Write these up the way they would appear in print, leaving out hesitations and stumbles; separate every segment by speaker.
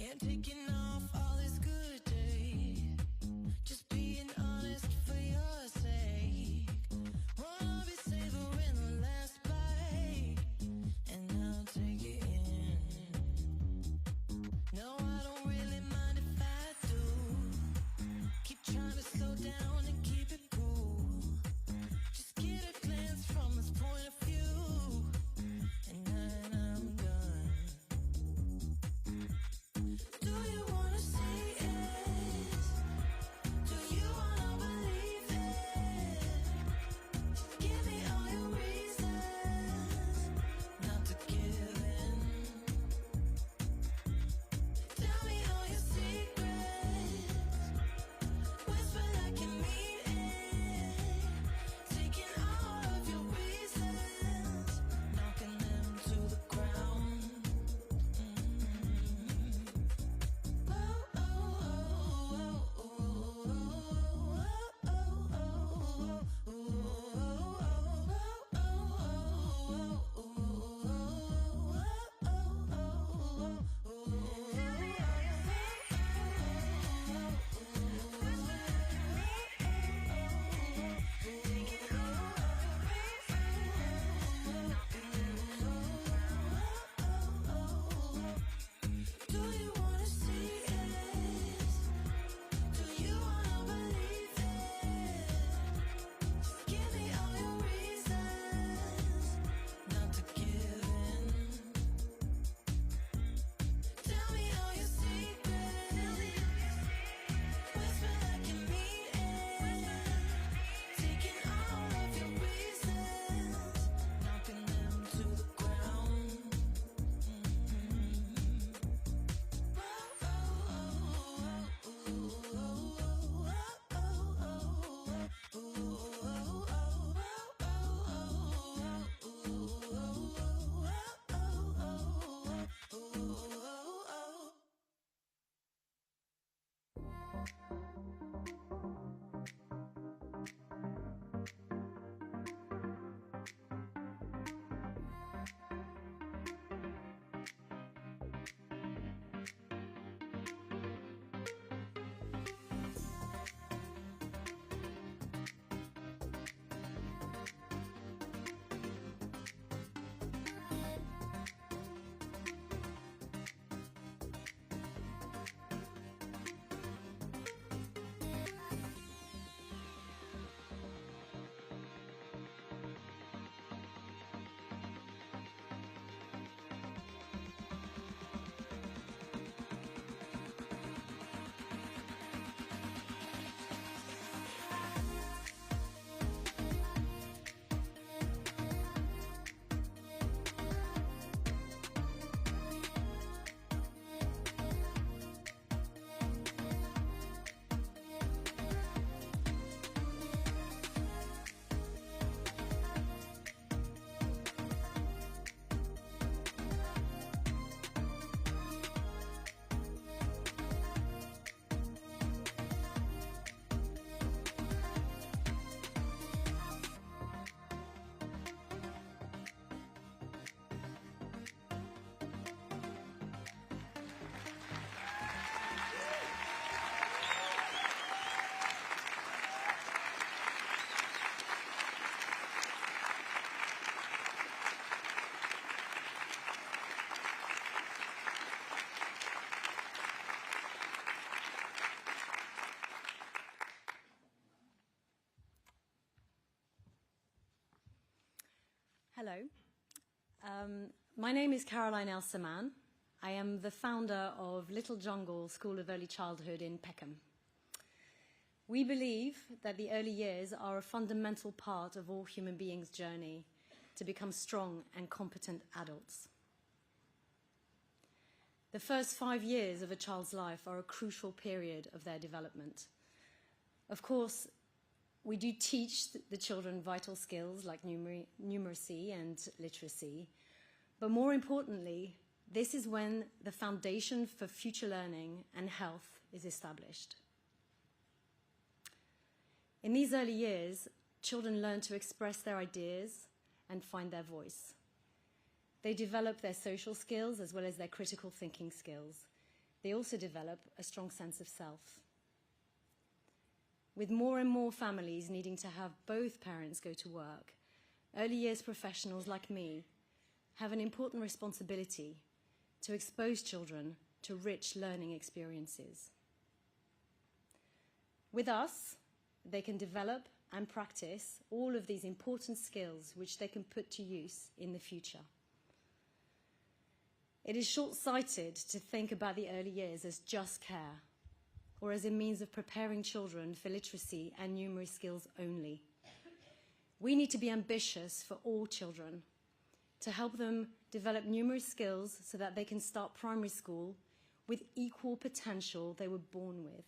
Speaker 1: Yeah, taking off all this good day. Just being honest for your sake. Wanna be savoring the last bite, and I'll take it in. No, I don't really mind if I do. Keep trying to slow down and keep it cool. Just get a glance from this point of view, and then I'm done. Do you wanna see it? Do you wanna believe it? Give me all your reasons not to give in. Tell me all your secrets. Whisper like you mean it. Taking all of your reasons, knocking them to the ground. Do you wanna see it? Do you wanna believe it? Give me all your reasons not to give in. Tell me all your secrets. Whisper like you mean it. Taking all of your reasons, knocking them to the ground.
Speaker 2: Hello. My name is Caroline El-Saman. I am the founder of Little Jungle School of Early Childhood in Peckham. We believe that the early years are a fundamental part of all human beings' journey to become strong and competent adults. The first 5 years of a child's life are a crucial period of their development. Of course, we do teach the children vital skills like numeracy and literacy, but more importantly, this is when the foundation for future learning and health is established. In these early years, children learn to express their ideas and find their voice. They develop their social skills as well as their critical thinking skills. they also develop a strong sense of self. With more and more families needing to have both parents go to work, early years professionals like me have an important responsibility to expose children to rich learning experiences. With us, they can develop and practice all of these important skills which they can put to use in the future. It is short-sighted to think about the early years as just care, or as a means of preparing children for literacy and numeracy skills only. We need to be ambitious for all children, to help them develop numeracy skills so that they can start primary school with equal potential they were born with.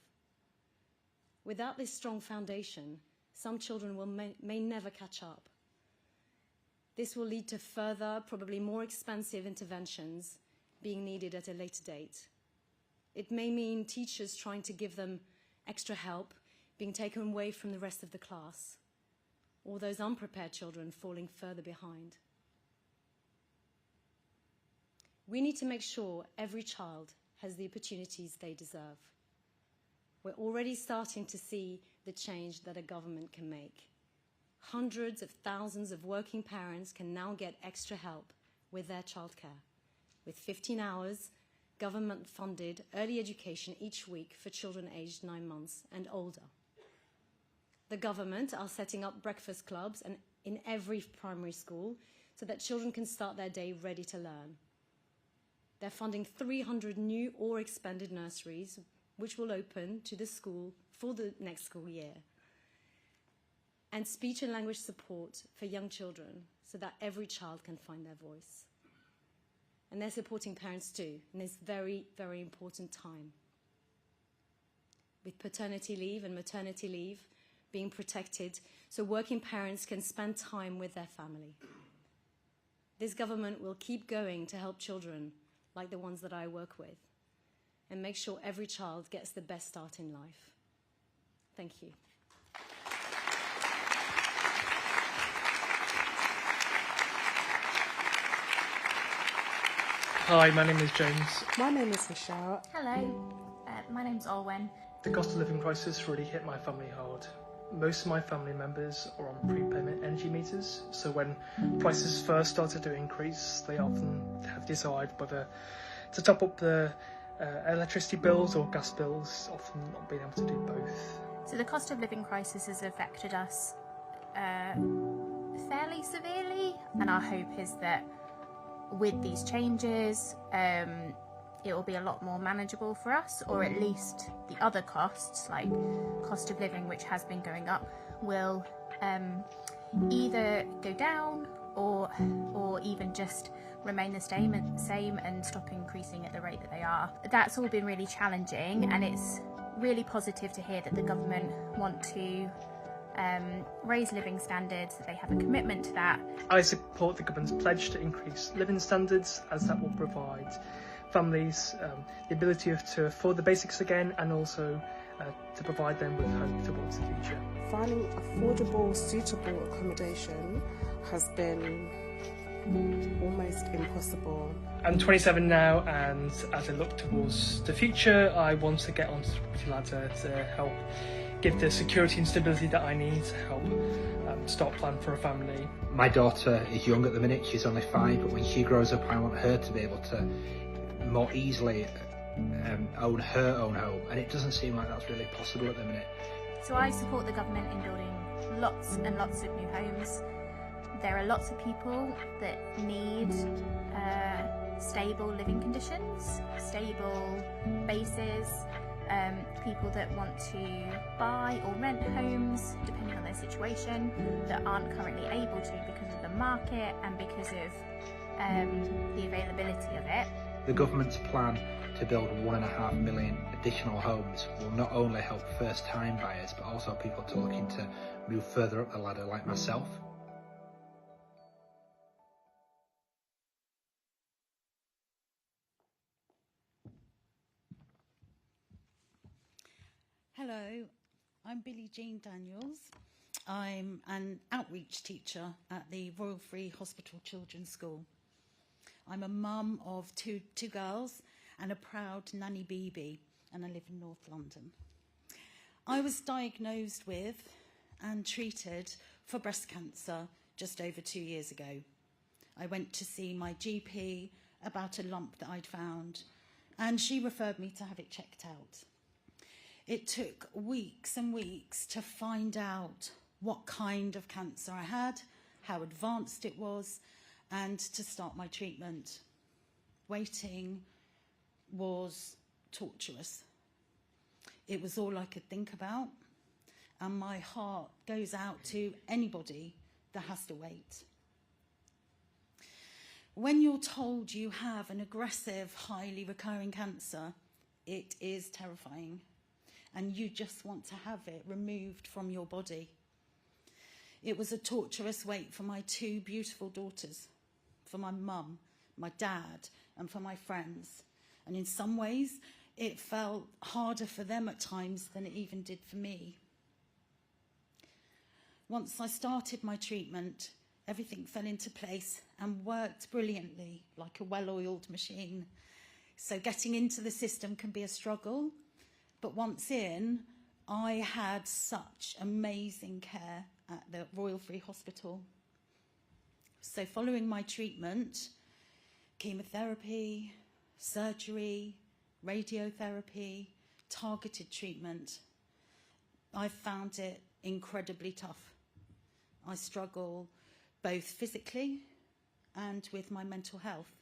Speaker 2: Without this strong foundation, some children may never catch up. This will lead to further, probably more expensive interventions being needed at a later date. It may mean teachers trying to give them extra help being taken away from the rest of the class, or those unprepared children falling further behind. We need to make sure every child has the opportunities they deserve. We're already starting to see the change that a government can make. Hundreds of thousands of working parents can now get extra help with their childcare, with 15 hours government-funded early education each week for children aged 9 months and older. The government are setting up breakfast clubs in every primary school so that children can start their day ready to learn. They're funding 300 new or expanded nurseries, which will open to the school for the next school year, and speech and language support for young children so that every child can find their voice. And they're supporting parents too in this very, very important time. With paternity leave and maternity leave being protected so working parents can spend time with their family. This government will keep going to help children like the ones that I work with and make sure every child gets the best start in life. Thank you.
Speaker 3: Hi, my name is James.
Speaker 4: My name is Michelle.
Speaker 5: Hello, my name's Olwen.
Speaker 3: The cost of living crisis really hit my family hard. Most of my family members are on prepayment energy meters, so when prices first started to increase, they often have to decide whether to top up the electricity bills or gas bills, often not being able to do both.
Speaker 5: So the cost of living crisis has affected us fairly severely, and our hope is that with these changes, it will be a lot more manageable for us, or at least the other costs, like cost of living, which has been going up, will either go down or even just remain the same and stop increasing at the rate that they are. That's all been really challenging, and it's really positive to hear that the government want to raise living standards, that they have a commitment to that.
Speaker 3: I support the government's pledge to increase living standards, as that will provide families the ability to afford the basics again, and also to provide them with hope towards the future.
Speaker 4: Finding affordable, suitable accommodation has been almost impossible.
Speaker 3: I'm 27 now, and as I look towards the future, I want to get onto the property ladder to help give the security and stability that I need to help start plan for a family.
Speaker 6: My daughter is young at the minute, she's only 5, but when she grows up I want her to be able to more easily own her own home, and it doesn't seem like that's really possible at the minute.
Speaker 5: So I support the government in building lots and lots of new homes. There are lots of people that need stable living conditions, stable bases, people that want to buy or rent homes, depending on their situation, that aren't currently able to because of the market and because of the availability of it.
Speaker 6: The government's plan to build 1.5 million additional homes will not only help first-time buyers, but also people looking to move further up the ladder like myself.
Speaker 7: Hello, I'm Billie Jean Daniels. I'm an outreach teacher at the Royal Free Hospital Children's School. I'm a mum of two girls, and a proud nanny BB, and I live in North London. I was diagnosed with and treated for breast cancer just over 2 years ago. I went to see my GP about a lump that I'd found, and she referred me to have it checked out. It took weeks and weeks to find out what kind of cancer I had, how advanced it was, and to start my treatment. Waiting was torturous. It was all I could think about, and my heart goes out to anybody that has to wait. When you're told you have an aggressive, highly recurring cancer, it is terrifying, and you just want to have it removed from your body. It was a torturous wait for my 2 beautiful daughters, for my mum, my dad, and for my friends. And in some ways, it felt harder for them at times than it even did for me. Once I started my treatment, everything fell into place and worked brilliantly, like a well-oiled machine. So getting into the system can be a struggle, but once in, I had such amazing care at the Royal Free Hospital. So following my treatment, chemotherapy, surgery, radiotherapy, targeted treatment, I found it incredibly tough. I struggle both physically and with my mental health.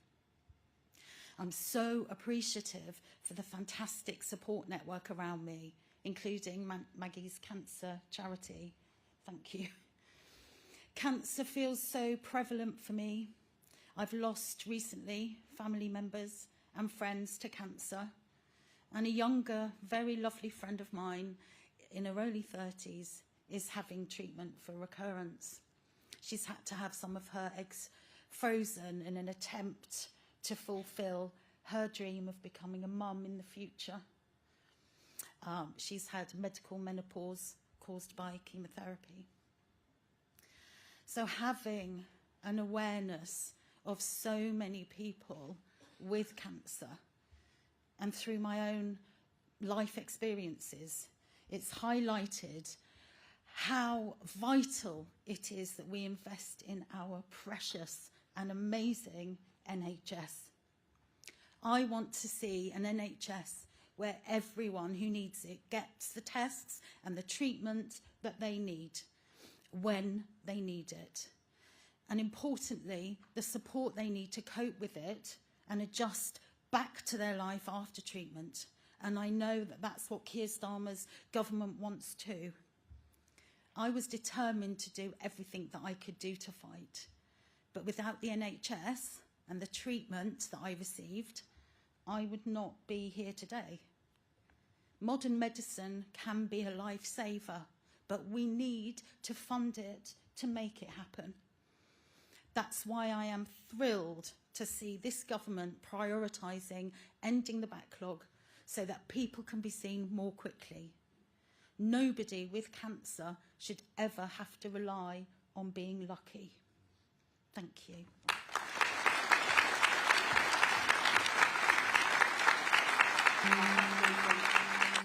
Speaker 7: I'm so appreciative for the fantastic support network around me, including Maggie's Cancer Charity. Thank you. Cancer feels so prevalent for me. I've lost recently family members and friends to cancer, and a younger, very lovely friend of mine in her early 30s is having treatment for recurrence. She's had to have some of her eggs frozen in an attempt to fulfill her dream of becoming a mum in the future. She's had medical menopause caused by chemotherapy. So having an awareness of so many people with cancer, and through my own life experiences, it's highlighted how vital it is that we invest in our precious and amazing NHS. I want to see an NHS where everyone who needs it gets the tests and the treatment that they need when they need it. And importantly, the support they need to cope with it and adjust back to their life after treatment. And I know that that's what Keir Starmer's government wants too. I was determined to do everything that I could do to fight. But without the NHS and the treatment that I received, I would not be here today. Modern medicine can be a lifesaver, but we need to fund it to make it happen. That's why I am thrilled to see this government prioritising ending the backlog so that people can be seen more quickly. Nobody with cancer should ever have to rely on being lucky. Thank you.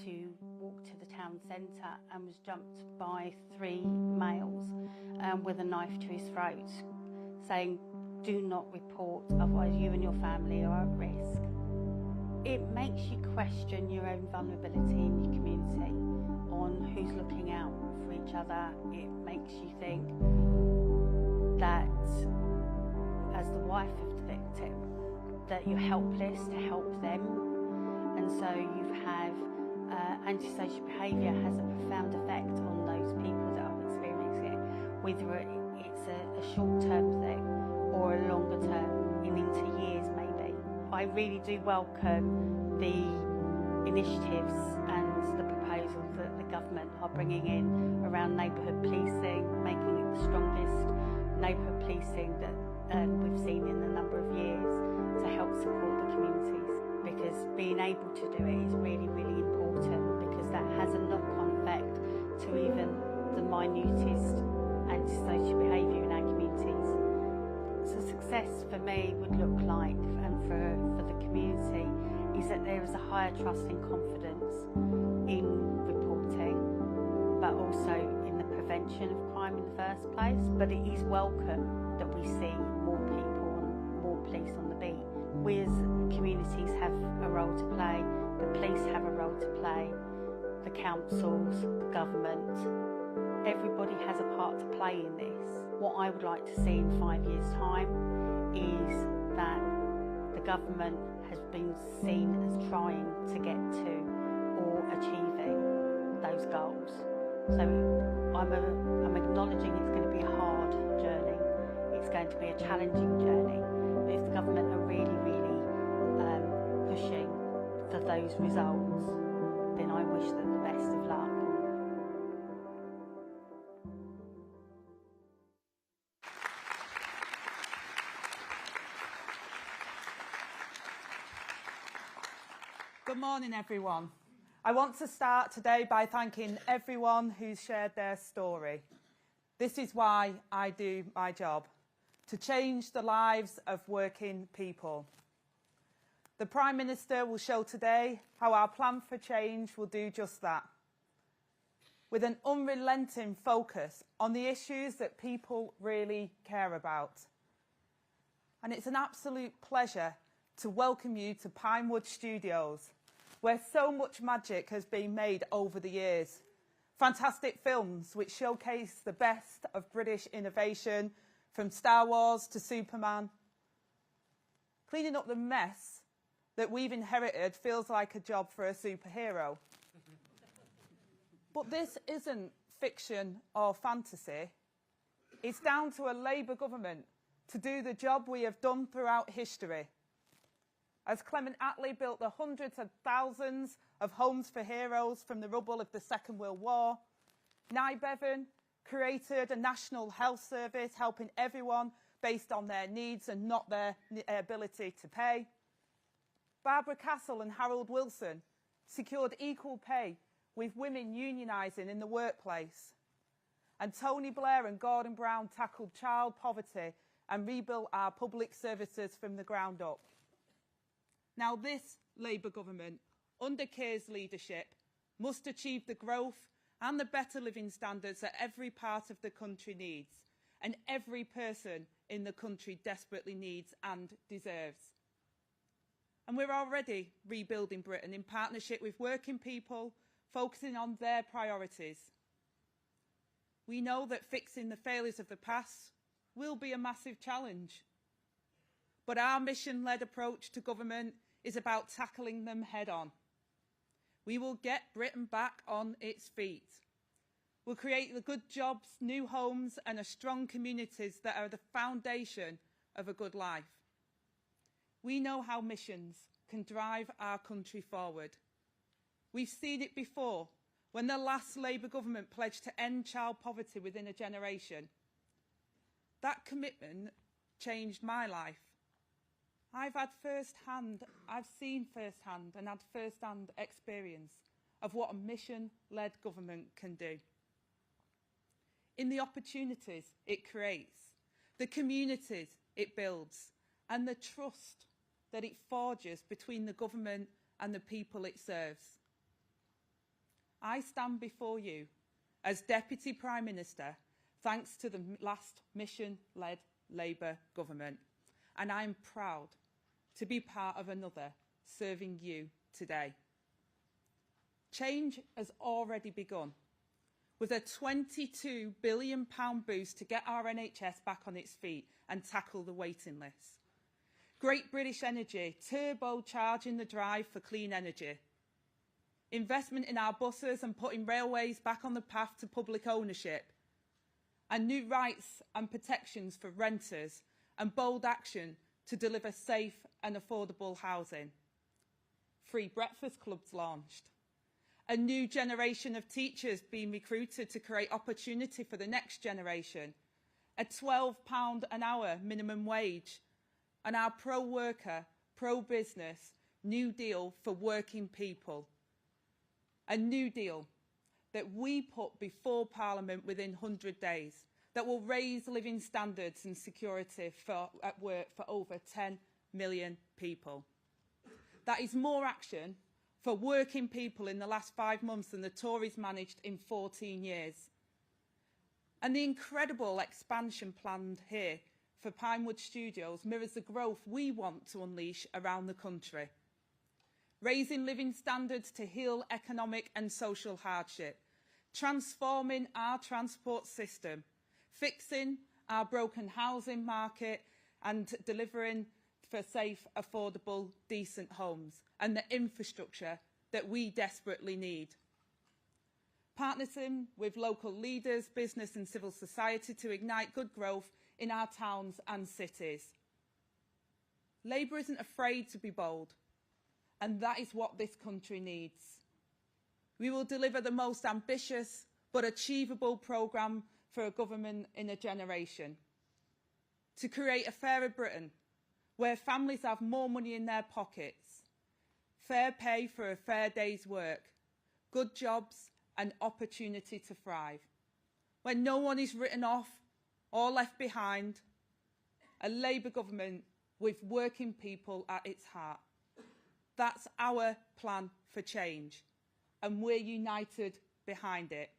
Speaker 8: To walk to the town centre and was jumped by 3 males with a knife to his throat, saying, "Do not report, otherwise you and your family are at risk." It makes you question your own vulnerability in your community, on who's looking out for each other. It makes you think that, as the wife of the victim, that you're helpless to help them, and so you have antisocial behaviour has a profound effect on those people that are experiencing it, whether it's a short-term thing or a longer term, into years maybe. I really do welcome the initiatives and the proposals that the government are bringing in around neighbourhood policing, making it the strongest neighbourhood policing that we've seen in a number of years to help support the communities, because being able to do it is really, really important, because that has a knock-on effect to even the minutest antisocial behaviour in our communities. So success for me would look like, and for the community, is that there is a higher trust and confidence in reporting, but also in the prevention of crime in the first place. But it is welcome that we see more people and more police on the beat. We as communities have a role to play, the police have a role to play, the councils, the government. Everybody has a part to play in this. What I would like to see in 5 years' time is that the government has been seen as trying to get to or achieving those goals. So I'm acknowledging it's going to be a hard journey. It's going to be a challenging journey. But if the government are really pushing for those results, then I wish them the best of luck.
Speaker 9: Good morning, everyone. I want to start today by thanking everyone who's shared their story. This is why I do my job, to change the lives of working people. The Prime Minister will show today how our plan for change will do just that, with an unrelenting focus on the issues that people really care about. And it's an absolute pleasure to welcome you to Pinewood Studios, where so much magic has been made over the years. Fantastic films which showcase the best of British innovation, from Star Wars to Superman. Cleaning up the mess that we've inherited feels like a job for a superhero. But this isn't fiction or fantasy. It's down to a Labour government to do the job we have done throughout history. As Clement Attlee built the hundreds of thousands of homes for heroes from the rubble of the Second World War, Nye Bevan created a national health service helping everyone based on their needs and not their ability to pay. Barbara Castle and Harold Wilson secured equal pay with women unionising in the workplace. And Tony Blair and Gordon Brown tackled child poverty and rebuilt our public services from the ground up. Now this Labour government, under Keir's leadership, must achieve the growth and the better living standards that every part of the country needs, and every person in the country desperately needs and deserves. And we're already rebuilding Britain in partnership with working people, focusing on their priorities. We know that fixing the failures of the past will be a massive challenge. But our mission-led approach to government is about tackling them head-on. We will get Britain back on its feet. We'll create the good jobs, new homes and a strong communities that are the foundation of a good life. We know how missions can drive our country forward. We've seen it before when the last Labour government pledged to end child poverty within a generation. That commitment changed my life. I've seen firsthand and had first-hand experience of what a mission-led government can do. In the opportunities it creates, the communities it builds, and the trust that it forges between the government and the people it serves. I stand before you as Deputy Prime Minister thanks to the last mission-led Labour government, and I am proud to be part of another serving you today. Change has already begun with a £22 billion boost to get our NHS back on its feet and tackle the waiting list. Great British Energy turbocharging the drive for clean energy. Investment in our buses and putting railways back on the path to public ownership. And new rights and protections for renters and bold action to deliver safe and affordable housing. Free breakfast clubs launched. A new generation of teachers being recruited to create opportunity for the next generation. A £12 an hour minimum wage. And our pro-worker, pro-business New Deal for working people. A New Deal that we put before Parliament within 100 days, that will raise living standards and security at work for over 10 million people. That is more action for working people in the last 5 months than the Tories managed in 14 years. And the incredible expansion planned here for Pinewood Studios mirrors the growth we want to unleash around the country. Raising living standards to heal economic and social hardship, transforming our transport system, fixing our broken housing market and delivering for safe, affordable, decent homes and the infrastructure that we desperately need. Partnering with local leaders, business and civil society to ignite good growth in our towns and cities. Labour isn't afraid to be bold, and that is what this country needs. We will deliver the most ambitious but achievable programme for a government in a generation. To create a fairer Britain, where families have more money in their pockets, fair pay for a fair day's work, good jobs and opportunity to thrive, when no one is written off or left behind, a Labour government with working people at its heart. That's our plan for change, and we're united behind it.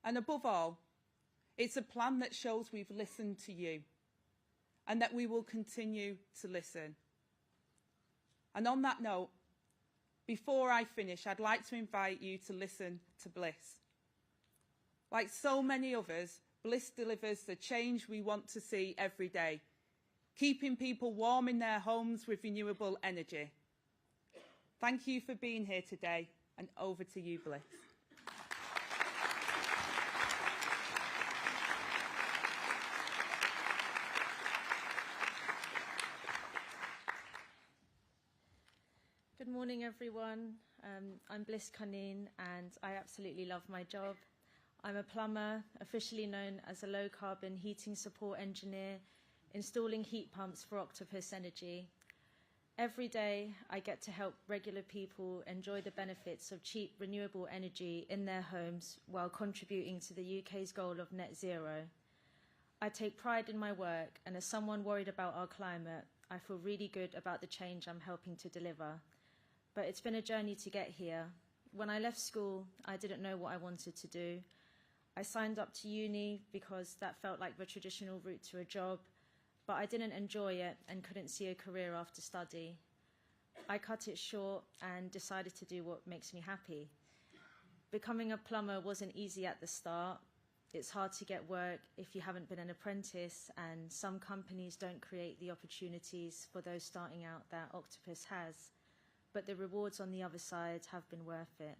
Speaker 9: And above all, it's a plan that shows we've listened to you and that we will continue to listen. And on that note, before I finish, I'd like to invite you to listen to Bliss. Like so many others, Bliss delivers the change we want to see every day, keeping people warm in their homes with renewable energy. Thank you for being here today, and over to you, Bliss.
Speaker 10: Good morning, everyone. I'm Bliss Cunning, and I absolutely love my job. I'm a plumber, officially known as a low-carbon heating support engineer, installing heat pumps for Octopus Energy. Every day, I get to help regular people enjoy the benefits of cheap renewable energy in their homes while contributing to the UK's goal of net zero. I take pride in my work, and as someone worried about our climate, I feel really good about the change I'm helping to deliver. But it's been a journey to get here. When I left school, I didn't know what I wanted to do. I signed up to uni because that felt like the traditional route to a job, but I didn't enjoy it and couldn't see a career after study. I cut it short and decided to do what makes me happy. Becoming a plumber wasn't easy at the start. It's hard to get work if you haven't been an apprentice, and some companies don't create the opportunities for those starting out that Octopus has. But the rewards on the other side have been worth it.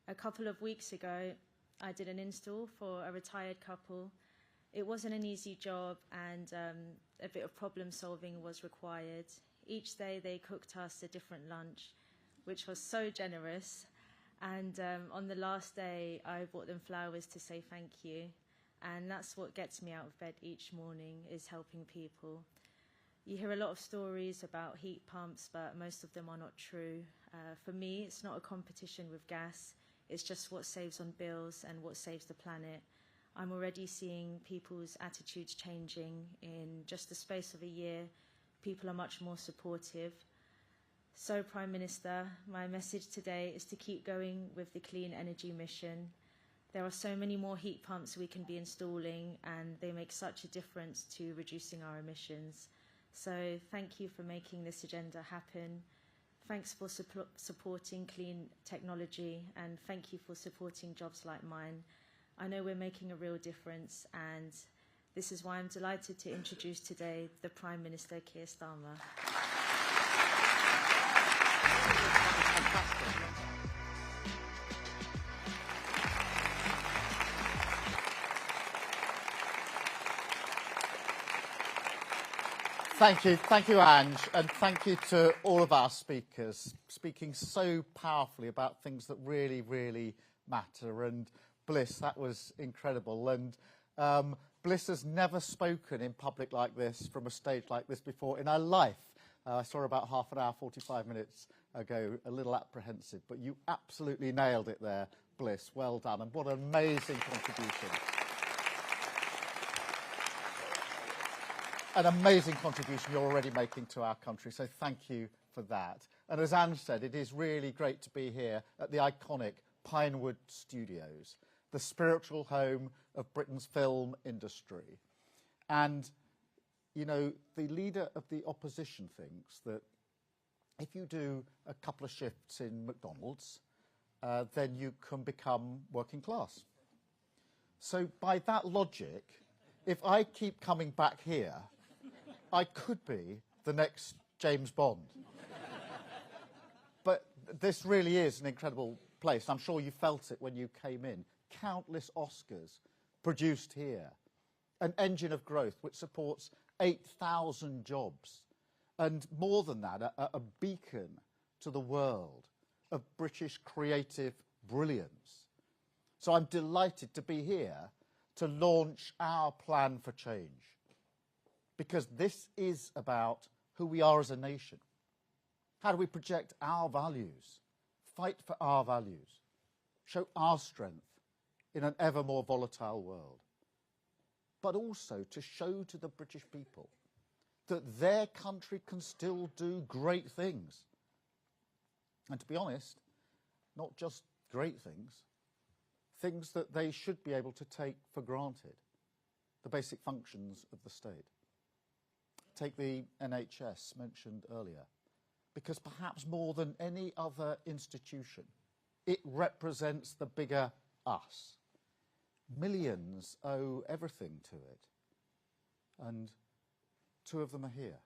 Speaker 10: A couple of weeks ago, I did an install for a retired couple. It wasn't an easy job, and a bit of problem solving was required. Each day they cooked us a different lunch, which was so generous. And on the last day, I bought them flowers to say thank you. And that's what gets me out of bed each morning, is helping people. You hear a lot of stories about heat pumps, but most of them are not true. For me, it's not a competition with gas. It's just what saves on bills and what saves the planet. I'm already seeing people's attitudes changing. In just the space of a year, people are much more supportive. So, Prime Minister, my message today is to keep going with the clean energy mission. There are so many more heat pumps we can be installing, and they make such a difference to reducing our emissions. So thank you for making this agenda happen. Thanks for supporting clean technology, and thank you for supporting jobs like mine. I know we're making a real difference, and this is why I'm delighted to introduce today the Prime Minister, Keir Starmer.
Speaker 11: Thank you, Ange, and thank you to all of our speakers, speaking so powerfully about things that really, really matter. And Bliss, that was incredible. And Bliss has never spoken in public like this, from a stage like this before in her life. I saw her about half an hour, 45 minutes ago, a little apprehensive, but you absolutely nailed it there, Bliss. Well done, and what an amazing contribution. An amazing contribution you're already making to our country, so thank you for that. And as Ange said, it is really great to be here at the iconic Pinewood Studios, the spiritual home of Britain's film industry. And, you know, the leader of the opposition thinks that if you do a couple of shifts in McDonald's, then you can become working class. So by that logic, if I keep coming back here, I could be the next James Bond. But this really is an incredible place. I'm sure you felt it when you came in. Countless Oscars produced here. An engine of growth which supports 8,000 jobs. And more than that, a beacon to the world of British creative brilliance. So I'm delighted to be here to launch our plan for change. Because this is about who we are as a nation. How do we project our values, fight for our values, show our strength in an ever more volatile world, but also to show to the British people that their country can still do great things. And to be honest, not just great things, things that they should be able to take for granted, the basic functions of the state. Take the NHS mentioned earlier, because perhaps more than any other institution, it represents the bigger us. Millions owe everything to it, and 2 of them are here.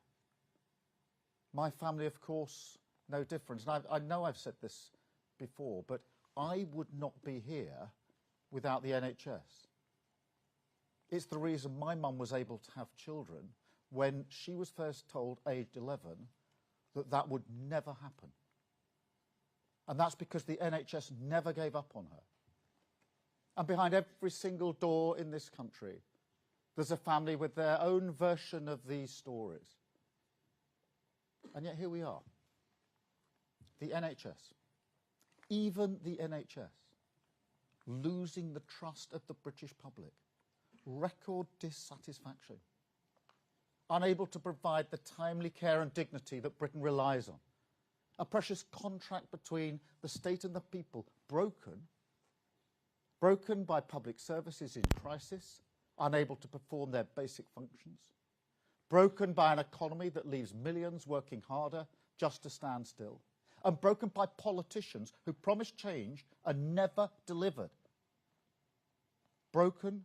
Speaker 11: My family, of course, no difference. And I know I've said this before, but I would not be here without the NHS. It's the reason my mum was able to have children when she was first told, aged 11, that that would never happen. And that's because the NHS never gave up on her. And behind every single door in this country, there's a family with their own version of these stories. And yet here we are. The NHS, even the NHS, losing the trust of the British public, record dissatisfaction, unable to provide the timely care and dignity that Britain relies on, a precious contract between the state and the people, broken by public services in crisis, unable to perform their basic functions, broken by an economy that leaves millions working harder just to stand still, and broken by politicians who promised change and never delivered. Broken,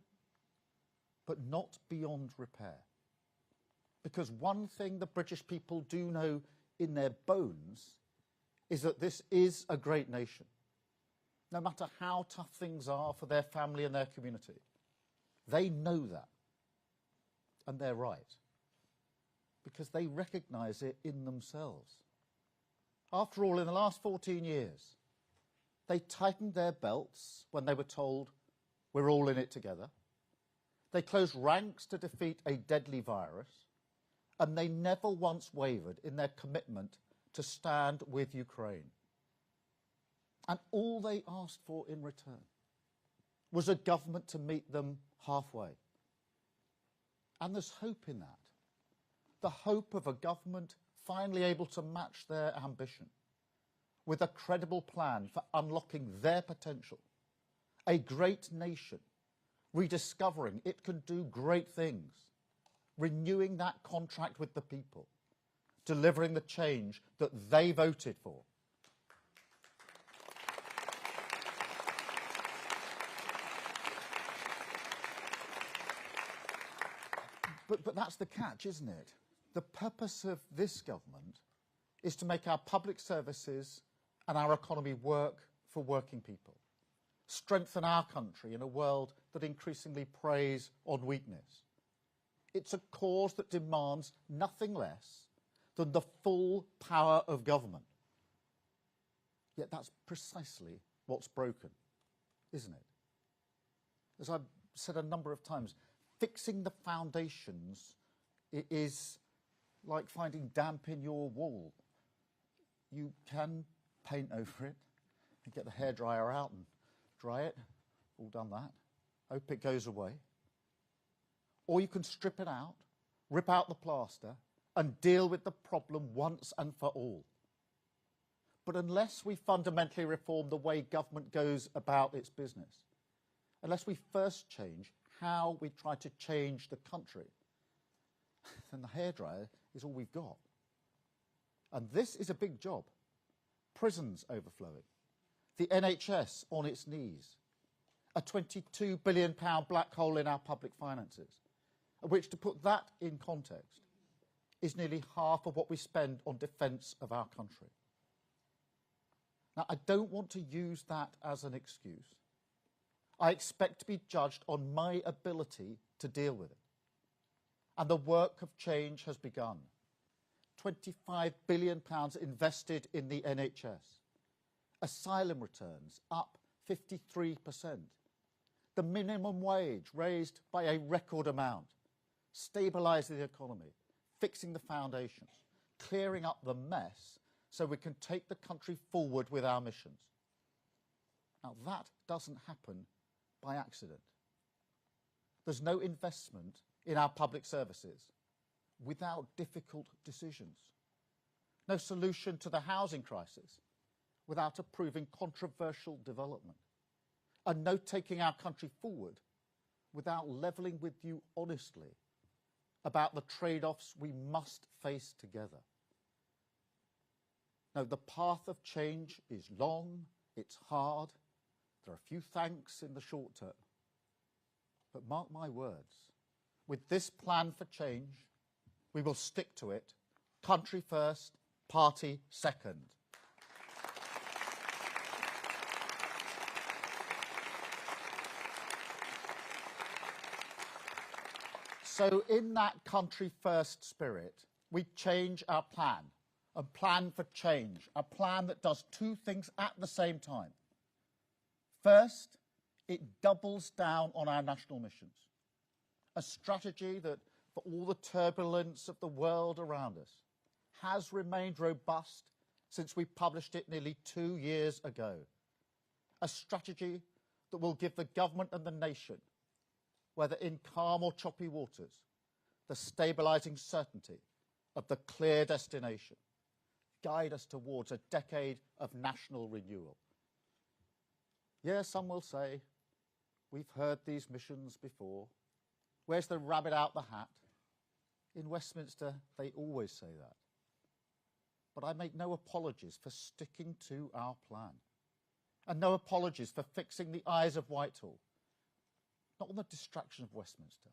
Speaker 11: but not beyond repair. Because one thing the British people do know in their bones is that this is a great nation. No matter how tough things are for their family and their community, they know that. And they're right. Because they recognise it in themselves. After all, in the last 14 years, they tightened their belts when they were told, we're all in it together. They closed ranks to defeat a deadly virus. And they never once wavered in their commitment to stand with Ukraine. And all they asked for in return was a government to meet them halfway. And there's hope in that. The hope of a government finally able to match their ambition with a credible plan for unlocking their potential. A great nation rediscovering it can do great things, renewing that contract with the people, delivering the change that they voted for. But that's the catch, isn't it? The purpose of this government is to make our public services and our economy work for working people, strengthen our country in a world that increasingly preys on weakness. It's a cause that demands nothing less than the full power of government. Yet that's precisely what's broken, isn't it? As I've said a number of times, fixing the foundations is like finding damp in your wall. You can paint over it and get the hairdryer out and dry it. All done that. Hope it goes away. Or you can strip it out, rip out the plaster, and deal with the problem once and for all. But unless we fundamentally reform the way government goes about its business, unless we first change how we try to change the country, then the hairdryer is all we've got. And this is a big job. Prisons overflowing, the NHS on its knees, a £22 billion black hole in our public finances, which, to put that in context, is nearly half of what we spend on defence of our country. Now, I don't want to use that as an excuse. I expect to be judged on my ability to deal with it. And the work of change has begun. £25 billion invested in the NHS. Asylum returns up 53%. The minimum wage raised by a record amount. Stabilising the economy, fixing the foundations, clearing up the mess so we can take the country forward with our missions. Now, that doesn't happen by accident. There's no investment in our public services without difficult decisions. No solution to the housing crisis without approving controversial development. And no taking our country forward without levelling with you honestly about the trade-offs we must face together. Now, the path of change is long, it's hard, there are a few thanks in the short term. But mark my words, with this plan for change, we will stick to it, country first, party second. So in that country first spirit, we change our plan, a plan for change, a plan that does two things at the same time. First, it doubles down on our national missions, a strategy that, for all the turbulence of the world around us, has remained robust since we published it nearly 2 years ago. A strategy that will give the government and the nation, whether in calm or choppy waters, the stabilising certainty of the clear destination, guide us towards a decade of national renewal. Yes, some will say, we've heard these missions before. Where's the rabbit out the hat? In Westminster, they always say that. But I make no apologies for sticking to our plan, and no apologies for fixing the eyes of Whitehall, not on the distraction of Westminster,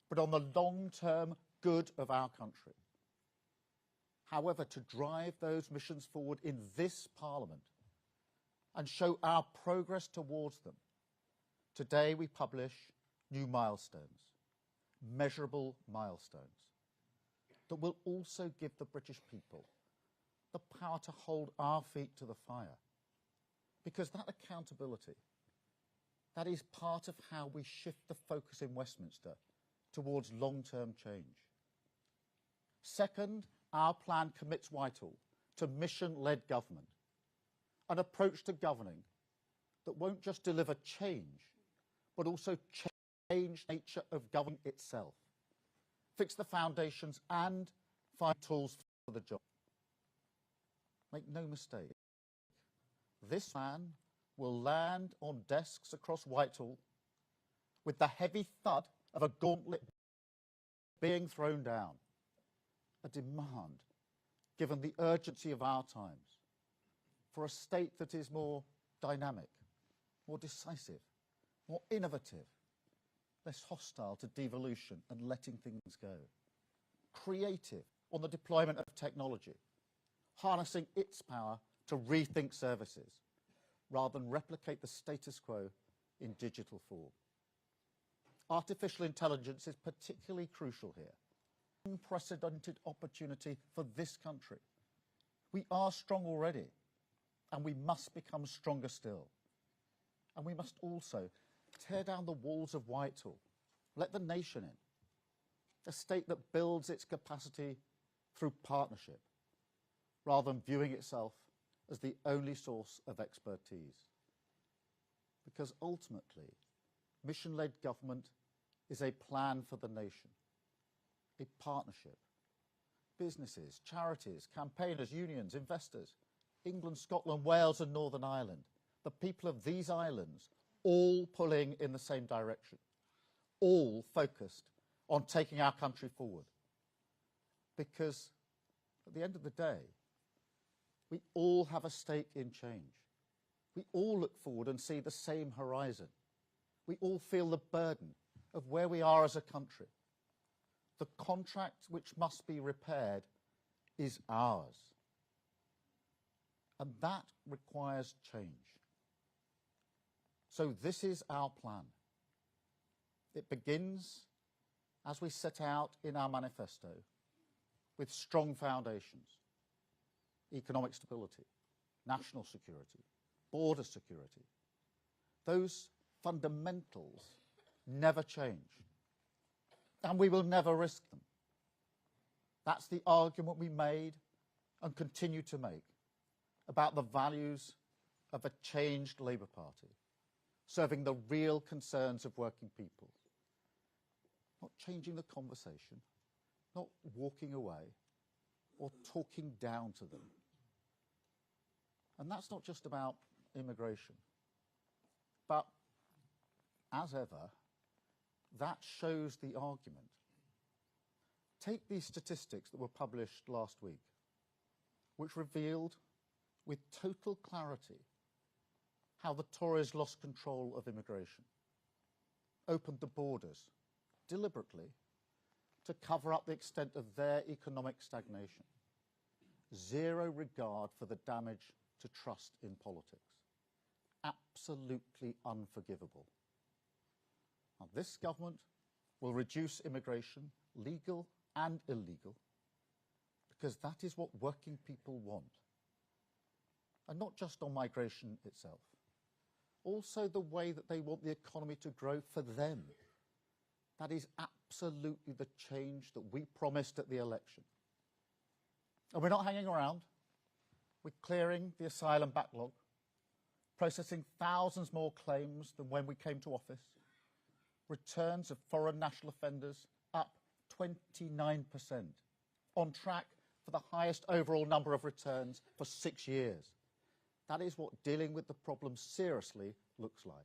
Speaker 11: but on the long-term good of our country. However, to drive those missions forward in this Parliament and show our progress towards them, today we publish new milestones, measurable milestones, that will also give the British people the power to hold our feet to the fire. Because that accountability, that is part of how we shift the focus in Westminster towards long-term change. Second, our plan commits Whitehall to mission-led government, an approach to governing that won't just deliver change, but also change the nature of government itself, fix the foundations and find tools for the job. Make no mistake, this plan will land on desks across Whitehall with the heavy thud of a gauntlet being thrown down. A demand, given the urgency of our times, for a state that is more dynamic, more decisive, more innovative, less hostile to devolution and letting things go, creative on the deployment of technology, harnessing its power to rethink services, rather than replicate the status quo in digital form. Artificial intelligence is particularly crucial here. Unprecedented opportunity for this country. We are strong already, and we must become stronger still. And we must also tear down the walls of Whitehall, let the nation in, a state that builds its capacity through partnership, rather than viewing itself as the only source of expertise. Because ultimately, mission-led government is a plan for the nation, a partnership. Businesses, charities, campaigners, unions, investors, England, Scotland, Wales and Northern Ireland, the people of these islands, all pulling in the same direction, all focused on taking our country forward. Because at the end of the day, we all have a stake in change. We all look forward and see the same horizon. We all feel the burden of where we are as a country. The contract which must be repaired is ours. And that requires change. So this is our plan. It begins, as we set out in our manifesto, with strong foundations: economic stability, national security, border security. Those fundamentals never change, and we will never risk them. That's the argument we made and continue to make about the values of a changed Labour Party, serving the real concerns of working people, not changing the conversation, not walking away or talking down to them. And that's not just about immigration, but as ever, that shows the argument. Take these statistics that were published last week, which revealed with total clarity how the Tories lost control of immigration, opened the borders deliberately to cover up the extent of their economic stagnation. Zero regard for the damage to trust in politics. Absolutely unforgivable. Now, this government will reduce immigration, legal and illegal, because that is what working people want. And not just on migration itself, also the way that they want the economy to grow for them. That is absolutely the change that we promised at the election. And we're not hanging around. We're clearing the asylum backlog, processing thousands more claims than when we came to office, returns of foreign national offenders up 29%, on track for the highest overall number of returns for 6 years. That is what dealing with the problem seriously looks like.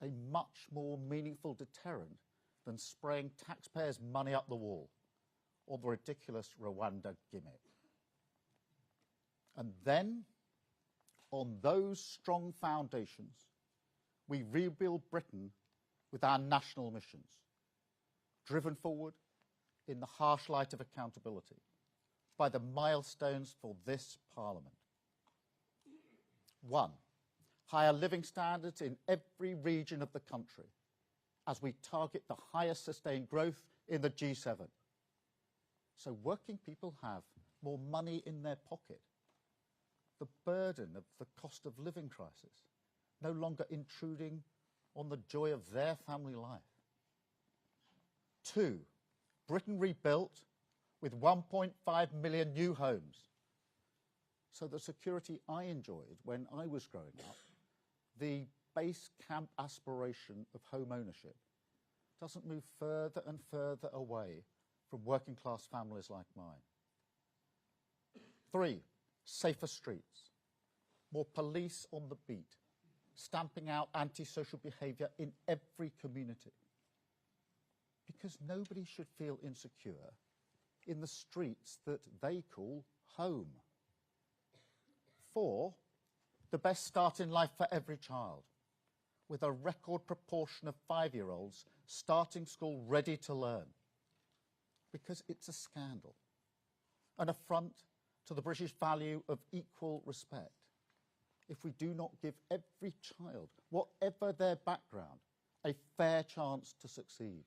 Speaker 11: A much more meaningful deterrent than spraying taxpayers' money up the wall or the ridiculous Rwanda gimmick. And then, on those strong foundations, we rebuild Britain with our national missions, driven forward in the harsh light of accountability by the milestones for this Parliament. 1, higher living standards in every region of the country as we target the highest sustained growth in the G7. So working people have more money in their pocket. The burden of the cost of living crisis no longer intruding on the joy of their family life. 2, Britain rebuilt with 1.5 million new homes. So the security I enjoyed when I was growing up, the base camp aspiration of home ownership, doesn't move further and further away from working class families like mine. 3, safer streets, more police on the beat, stamping out antisocial behaviour in every community. Because nobody should feel insecure in the streets that they call home. 4, the best start in life for every child, with a record proportion of 5-year-olds starting school ready to learn. Because it's a scandal, an affront to the British value of equal respect, if we do not give every child, whatever their background, a fair chance to succeed.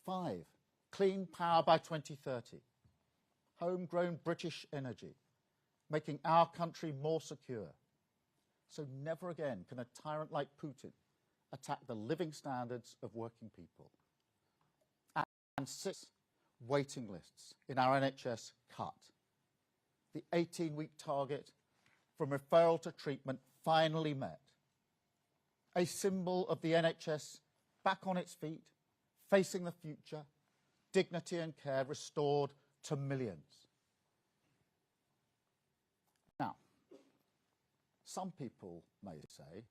Speaker 11: 5, clean power by 2030, homegrown British energy, making our country more secure. So never again can a tyrant like Putin attack the living standards of working people. And 6, waiting lists in our NHS cut. The 18-week target from referral to treatment finally met. A symbol of the NHS back on its feet, facing the future, dignity and care restored to millions. some people may say,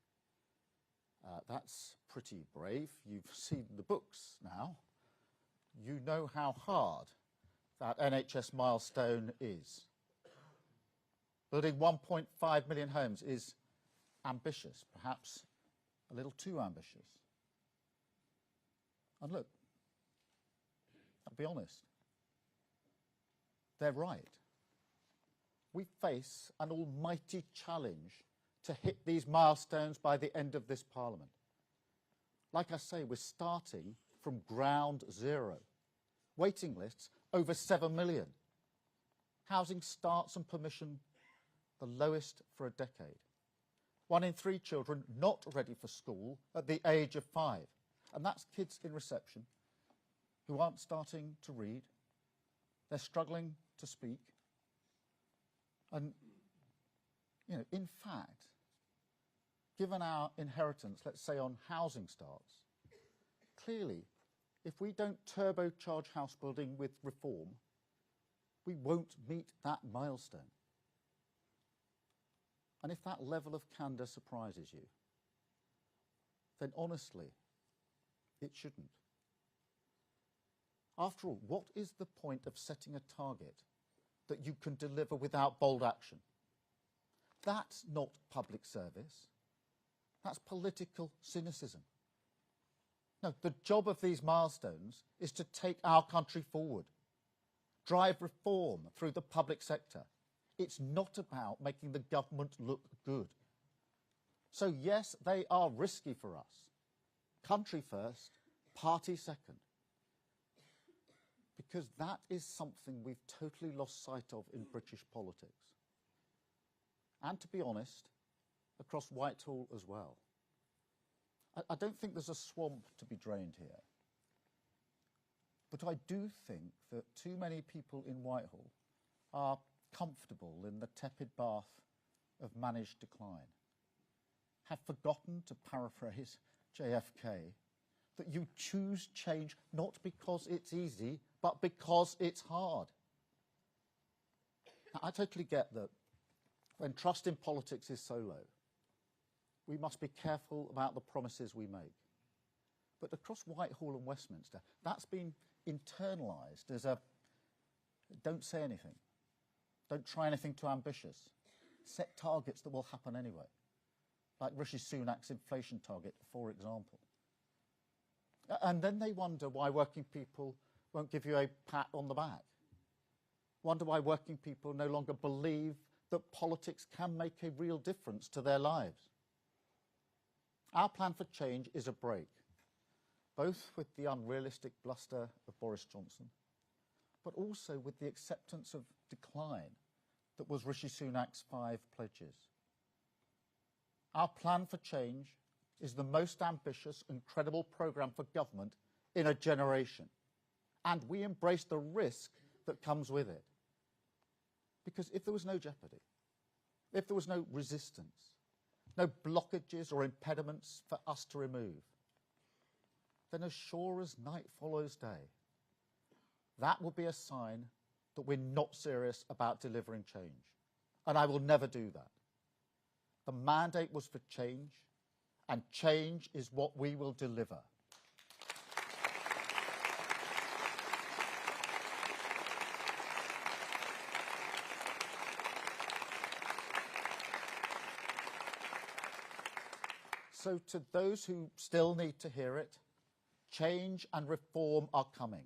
Speaker 11: that's pretty brave. You've seen the books now. You know how hard that NHS milestone is. Building 1.5 million homes is ambitious, perhaps a little too ambitious. And look, I'll be honest, they're right. We face an almighty challenge to hit these milestones by the end of this Parliament. Like I say, we're starting from ground zero. Waiting lists over 7 million. Housing starts and permission the lowest for a decade. 1 in 3 children not ready for school at the age of 5. And that's kids in reception who aren't starting to read. They're struggling to speak. And, you know, in fact, given our inheritance, let's say on housing starts, clearly, if we don't turbocharge house building with reform, we won't meet that milestone. And if that level of candour surprises you, then honestly, it shouldn't. After all, what is the point of setting a target that you can deliver without bold action? That's not public service. That's political cynicism. No, the job of these milestones is to take our country forward, drive reform through the public sector. It's not about making the government look good. So yes, they are risky for us. Country first, party second. Because that is something we've totally lost sight of in British politics. And to be honest, across Whitehall as well. I don't think there's a swamp to be drained here. But I do think that too many people in Whitehall are comfortable in the tepid bath of managed decline, have forgotten, to paraphrase JFK, that you choose change not because it's easy, but because it's hard. Now, I totally get that when trust in politics is so low, we must be careful about the promises we make. But across Whitehall and Westminster, that's been internalised as a don't say anything, don't try anything too ambitious, set targets that will happen anyway, like Rishi Sunak's inflation target, for example. And then they wonder why working people won't give you a pat on the back, wonder why working people no longer believe that politics can make a real difference to their lives. Our plan for change is a break, both with the unrealistic bluster of Boris Johnson, but also with the acceptance of decline that was Rishi Sunak's 5 pledges. Our plan for change is the most ambitious and credible programme for government in a generation, and we embrace the risk that comes with it. Because if there was no jeopardy, if there was no resistance, no blockages or impediments for us to remove, then as sure as night follows day, that will be a sign that we're not serious about delivering change. And I will never do that. The mandate was for change, and change is what we will deliver. So to those who still need to hear it, change and reform are coming.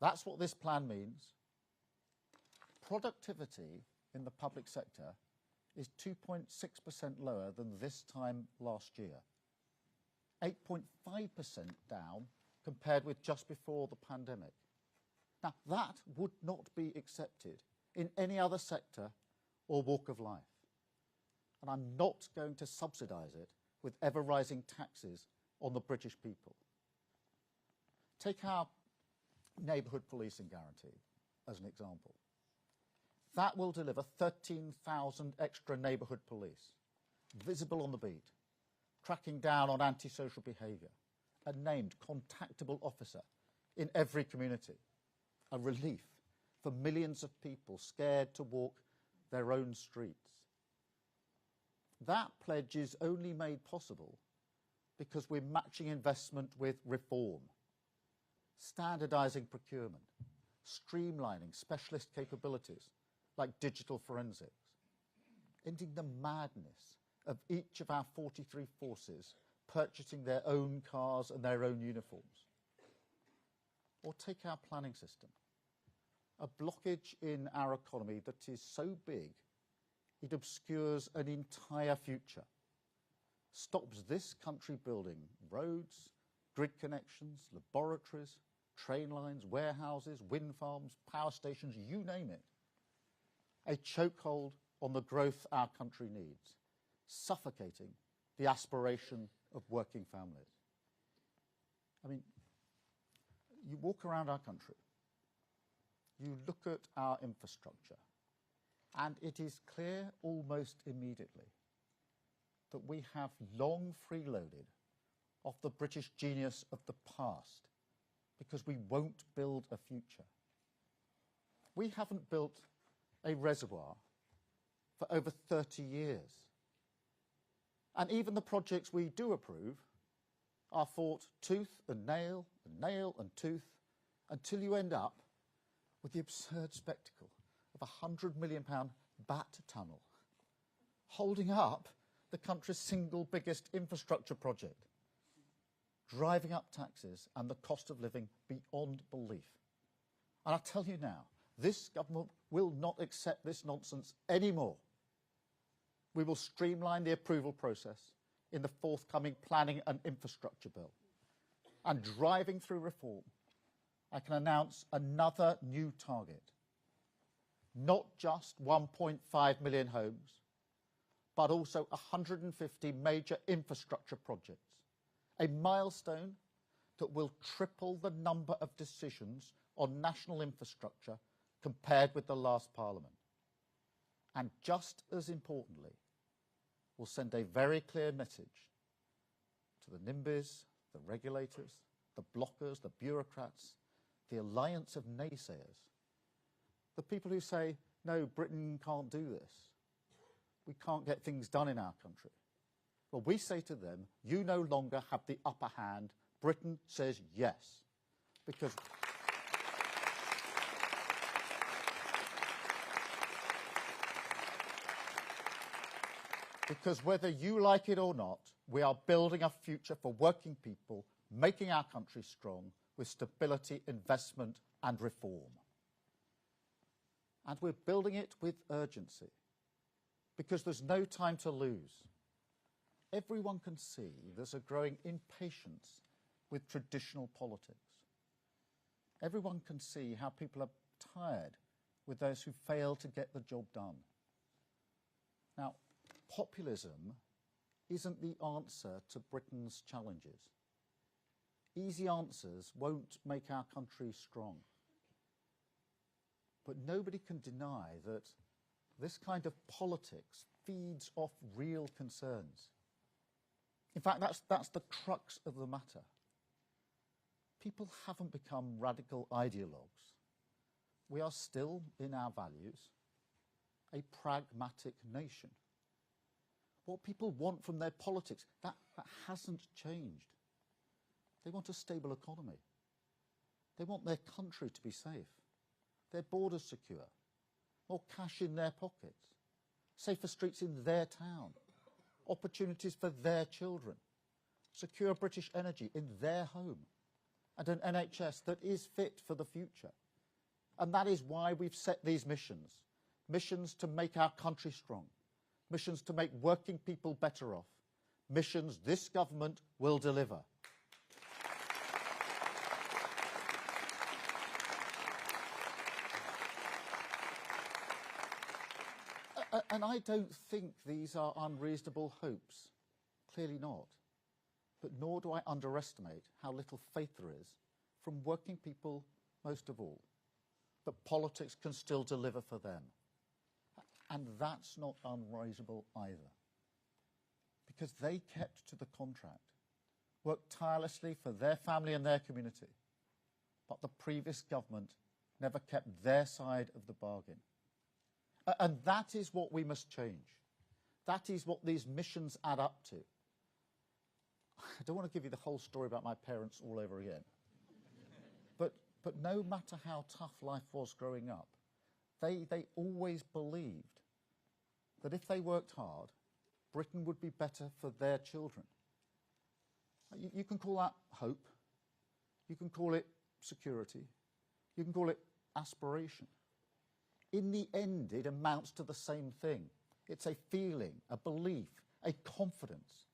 Speaker 11: That's what this plan means. Productivity in the public sector is 2.6% lower than this time last year, 8.5% down compared with just before the pandemic. Now, that would not be accepted in any other sector or walk of life. And I'm not going to subsidise it with ever-rising taxes on the British people. Take our neighbourhood policing guarantee as an example. That will deliver 13,000 extra neighbourhood police, visible on the beat, cracking down on antisocial behaviour, a named contactable officer in every community, a relief for millions of people scared to walk their own streets. That pledge is only made possible because we're matching investment with reform, standardising procurement, streamlining specialist capabilities like digital forensics, ending the madness of each of our 43 forces purchasing their own cars and their own uniforms. Or take our planning system, a blockage in our economy that is so big it obscures an entire future, stops this country building roads, grid connections, laboratories, train lines, warehouses, wind farms, power stations, you name it. A chokehold on the growth our country needs, suffocating the aspiration of working families. I mean, you walk around our country, you look at our infrastructure, and it is clear almost immediately that we have long freeloaded off the British genius of the past because we won't build a future. We haven't built a reservoir for over 30 years. And even the projects we do approve are fought tooth and nail and tooth until you end up with the absurd spectacle of a £100 million bat tunnel holding up the country's single biggest infrastructure project, driving up taxes and the cost of living beyond belief. And I tell you now, this government will not accept this nonsense anymore. We will streamline the approval process in the forthcoming planning and infrastructure bill. And driving through reform, I can announce another new target. Not just 1.5 million homes, but also 150 major infrastructure projects. A milestone that will triple the number of decisions on national infrastructure compared with the last Parliament. And just as importantly, will send a very clear message to the NIMBYs, the regulators, the blockers, the bureaucrats, the alliance of naysayers, the people who say, no, Britain can't do this. We can't get things done in our country. Well, we say to them, you no longer have the upper hand. Britain says yes. Because whether you like it or not, we are building a future for working people, making our country strong with stability, investment and reform. And we're building it with urgency because there's no time to lose. Everyone can see there's a growing impatience with traditional politics. Everyone can see how people are tired with those who fail to get the job done. Now, populism isn't the answer to Britain's challenges. Easy answers won't make our country strong. But nobody can deny that this kind of politics feeds off real concerns. In fact, that's the crux of the matter. People haven't become radical ideologues. We are still, in our values, a pragmatic nation. What people want from their politics, that hasn't changed. They want a stable economy. They want their country to be safe, their borders secure, more cash in their pockets, safer streets in their town, opportunities for their children, secure British energy in their home, and an NHS that is fit for the future. And that is why we've set these missions. Missions to make our country strong. Missions to make working people better off. Missions this government will deliver. And I don't think these are unreasonable hopes. Clearly not. But nor do I underestimate how little faith there is from working people, most of all, that politics can still deliver for them. And that's not unreasonable either. Because they kept to the contract, worked tirelessly for their family and their community. But the previous government never kept their side of the bargain. And that is what we must change. That is what these missions add up to. I don't want to give you the whole story about my parents all over again. But no matter how tough life was growing up, they always believed that if they worked hard, Britain would be better for their children. You can call that hope. You can call it security. You can call it aspiration. In the end, it amounts to the same thing. It's a feeling, a belief, a confidence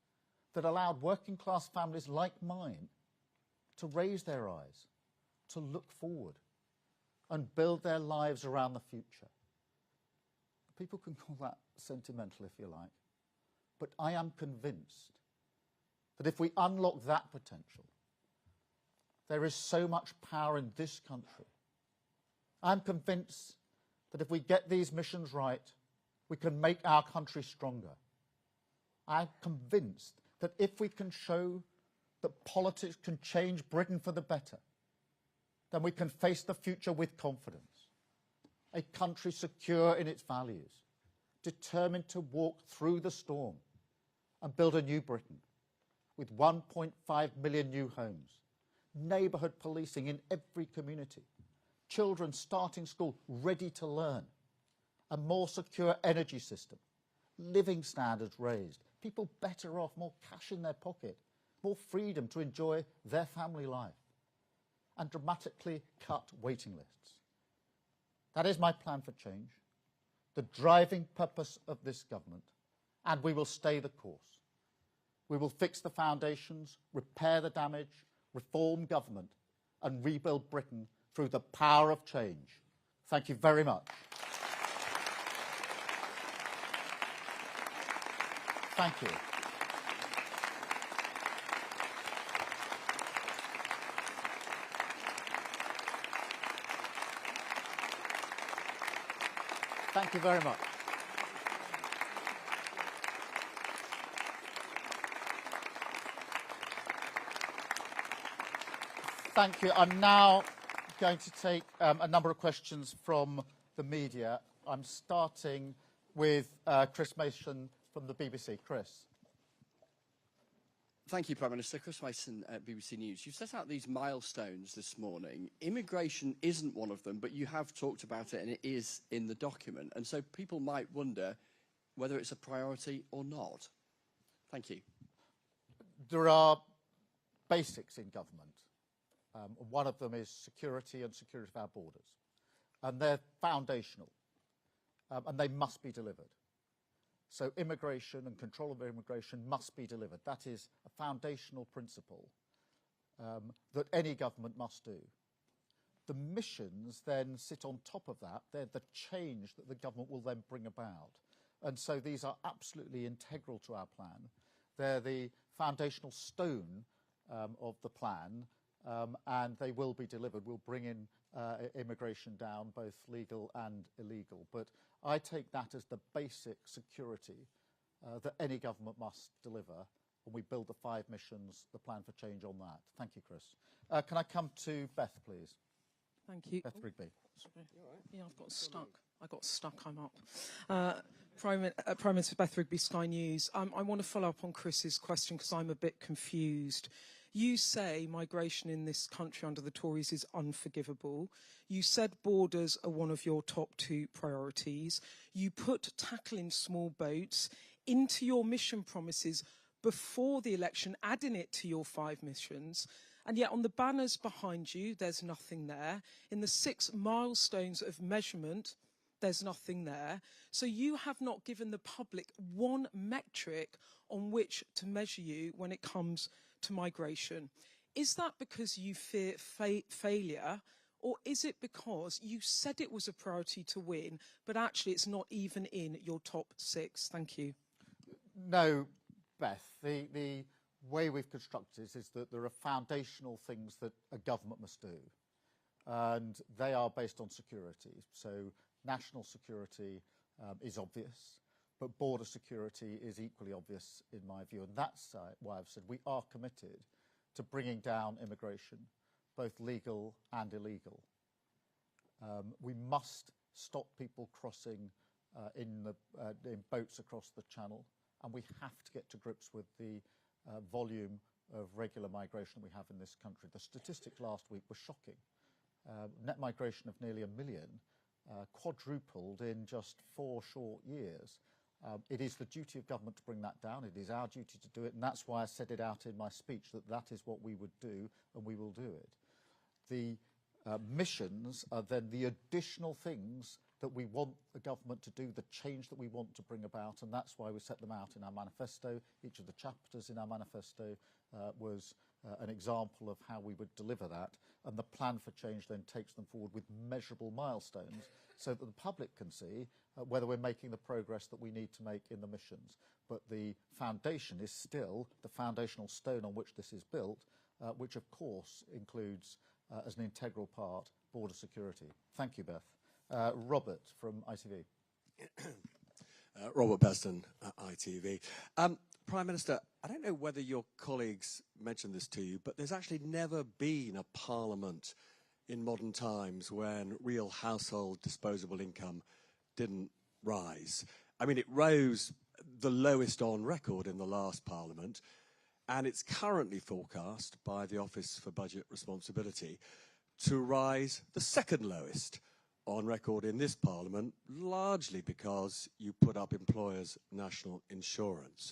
Speaker 11: that allowed working class families like mine to raise their eyes, to look forward and build their lives around the future. People can call that sentimental if you like, but I am convinced that if we unlock that potential, there is so much power in this country. I'm convinced that if we get these missions right, we can make our country stronger. I'm convinced that if we can show that politics can change Britain for the better, then we can face the future with confidence. A country secure in its values, determined to walk through the storm and build a new Britain with 1.5 million new homes, neighbourhood policing in every community, children starting school ready to learn, a more secure energy system, living standards raised, people better off, more cash in their pocket, more freedom to enjoy their family life, and dramatically cut waiting lists. That is my plan for change, the driving purpose of this government, and we will stay the course. We will fix the foundations, repair the damage, reform government, and rebuild Britain through the power of change. Thank you very much. Thank you. Thank you very much. Thank you. I'm now going to take a number of questions from the media. I'm starting with Chris Mason from the BBC. Chris.
Speaker 12: Thank you, Prime Minister. Chris Mason at BBC News. You've set out these milestones this morning. Immigration isn't one of them, but you have talked about it and it is in the document. And so people might wonder whether it's a priority or not. Thank you.
Speaker 11: There are basics in government. One of them is security and security of our borders. And they're foundational. And they must be delivered. So immigration and control of immigration must be delivered. That is a foundational principle that any government must do. The missions then sit on top of that. They're the change that the government will then bring about. And so these are absolutely integral to our plan. They're the foundational stone of the plan, and they will be delivered. We'll bring in immigration down, both legal and illegal. But I take that as the basic security that any government must deliver, and we build the 5 missions, the plan for change on that. Thank you, Chris. Can I come to Beth, please?
Speaker 13: Thank you.
Speaker 11: Beth Rigby.
Speaker 13: Sorry. Yeah, I've got stuck. I got stuck, I'm up. Prime Minister Beth Rigby, Sky News. I want to follow up on Chris's question because I'm a bit confused. You say migration in this country under the Tories is unforgivable. You said borders are one of your top 2 priorities. You put tackling small boats into your mission promises before the election, adding it to your 5 missions. And yet on the banners behind you, there's nothing there. In the 6 milestones of measurement, there's nothing there. So you have not given the public one metric on which to measure you when it comes to migration. Is that because you fear failure, or is it because you said it was a priority to win, but actually it's not even in your top 6? Thank you.
Speaker 11: No, Beth. The way we've constructed it is that there are foundational things that a government must do, and they are based on security. So national security is obvious, but border security is equally obvious in my view. And that's why I've said we are committed to bringing down immigration, both legal and illegal. We must stop people crossing in boats across the Channel, and we have to get to grips with the volume of regular migration we have in this country. The statistics last week were shocking. Net migration of nearly 1 million, quadrupled in just 4 short years. It is the duty of government to bring that down. It is our duty to do it, and that's why I said it out in my speech, that is what we would do, and we will do it. The missions are then the additional things that we want the government to do, the change that we want to bring about, and that's why we set them out in our manifesto. Each of the chapters in our manifesto was an example of how we would deliver that, and the plan for change then takes them forward with measurable milestones so that the public can see whether we're making the progress that we need to make in the missions. But the foundation is still the foundational stone on which this is built, which of course includes as an integral part border security. Thank you, Beth. Robert from ITV.
Speaker 14: Robert Beston, ITV. Prime Minister, I don't know whether your colleagues mentioned this to you, but there's actually never been a parliament in modern times when real household disposable income didn't rise. I mean, it rose the lowest on record in the last parliament, and it's currently forecast by the Office for Budget Responsibility to rise the second lowest on record in this parliament, largely because you put up employers' national insurance.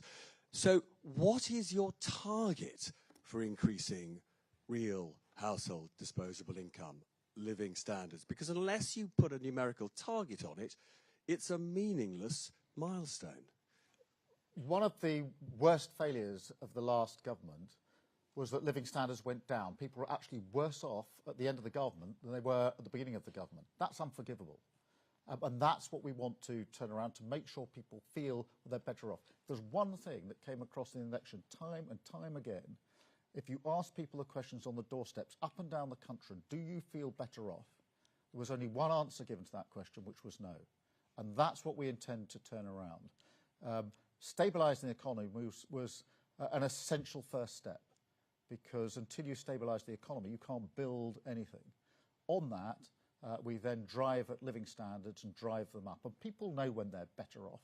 Speaker 14: So what is your target for increasing real household disposable income, living standards? Because unless you put a numerical target on it, it's a meaningless milestone.
Speaker 11: One of the worst failures of the last government was that living standards went down. People were actually worse off at the end of the government than they were at the beginning of the government. That's unforgivable. And that's what we want to turn around, to make sure people feel they're better off. There's one thing that came across in the election time and time again. If you ask people the questions on the doorsteps up and down the country, do you feel better off? There was only one answer given to that question, which was no. And that's what we intend to turn around. Stabilising the economy was an essential first step, because until you stabilise the economy, you can't build anything. On that, we then drive at living standards and drive them up. And people know when they're better off.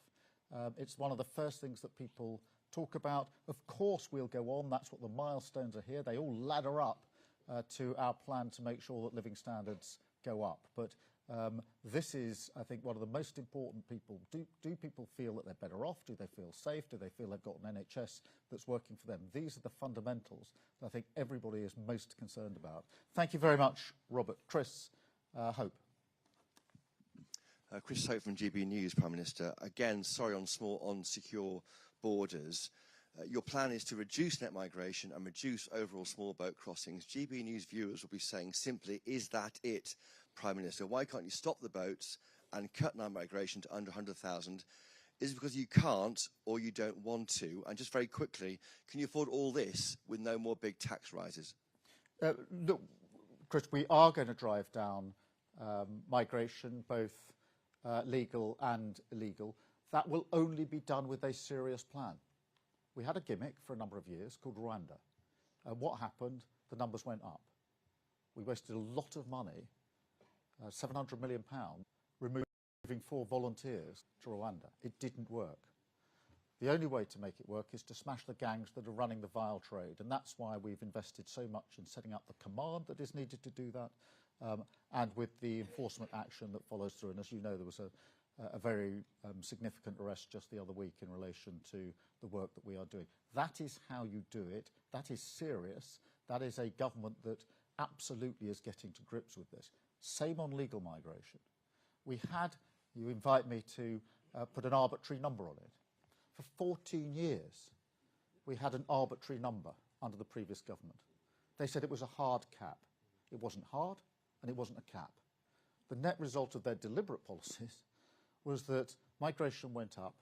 Speaker 11: It's one of the first things that people talk about. Of course, we'll go on. That's what the milestones are here. They all ladder up to our plan to make sure that living standards go up. But this is, I think, one of the most important people. Do people feel that they're better off? Do they feel safe? Do they feel they've got an NHS that's working for them? These are the fundamentals that I think everybody is most concerned about. Thank you very much, Robert. Chris Hope.
Speaker 15: Chris Hope from GB News, Prime Minister. Again, sorry on secure borders. Your plan is to reduce net migration and reduce overall small boat crossings. GB News viewers will be saying simply, is that it, Prime Minister? Why can't you stop the boats and cut net migration to under 100,000? Is it because you can't or you don't want to? And just very quickly, can you afford all this with no more big tax rises?
Speaker 11: Look, Chris, we are going to drive down migration, both legal and illegal. That will only be done with a serious plan. We had a gimmick for a number of years called Rwanda. What happened? The numbers went up. We wasted a lot of money, £700 million, removing 4 volunteers to Rwanda. It didn't work. The only way to make it work is to smash the gangs that are running the vile trade, and that's why we've invested so much in setting up the command that is needed to do that, and with the enforcement action that follows through. And as you know, there was a very significant arrest just the other week in relation to the work that we are doing. That is how you do it. That is serious. That is a government that absolutely is getting to grips with this. Same on legal migration. You invite me to put an arbitrary number on it. For 14 years, we had an arbitrary number under the previous government. They said it was a hard cap. It wasn't hard, and it wasn't a cap. The net result of their deliberate policies was that migration went up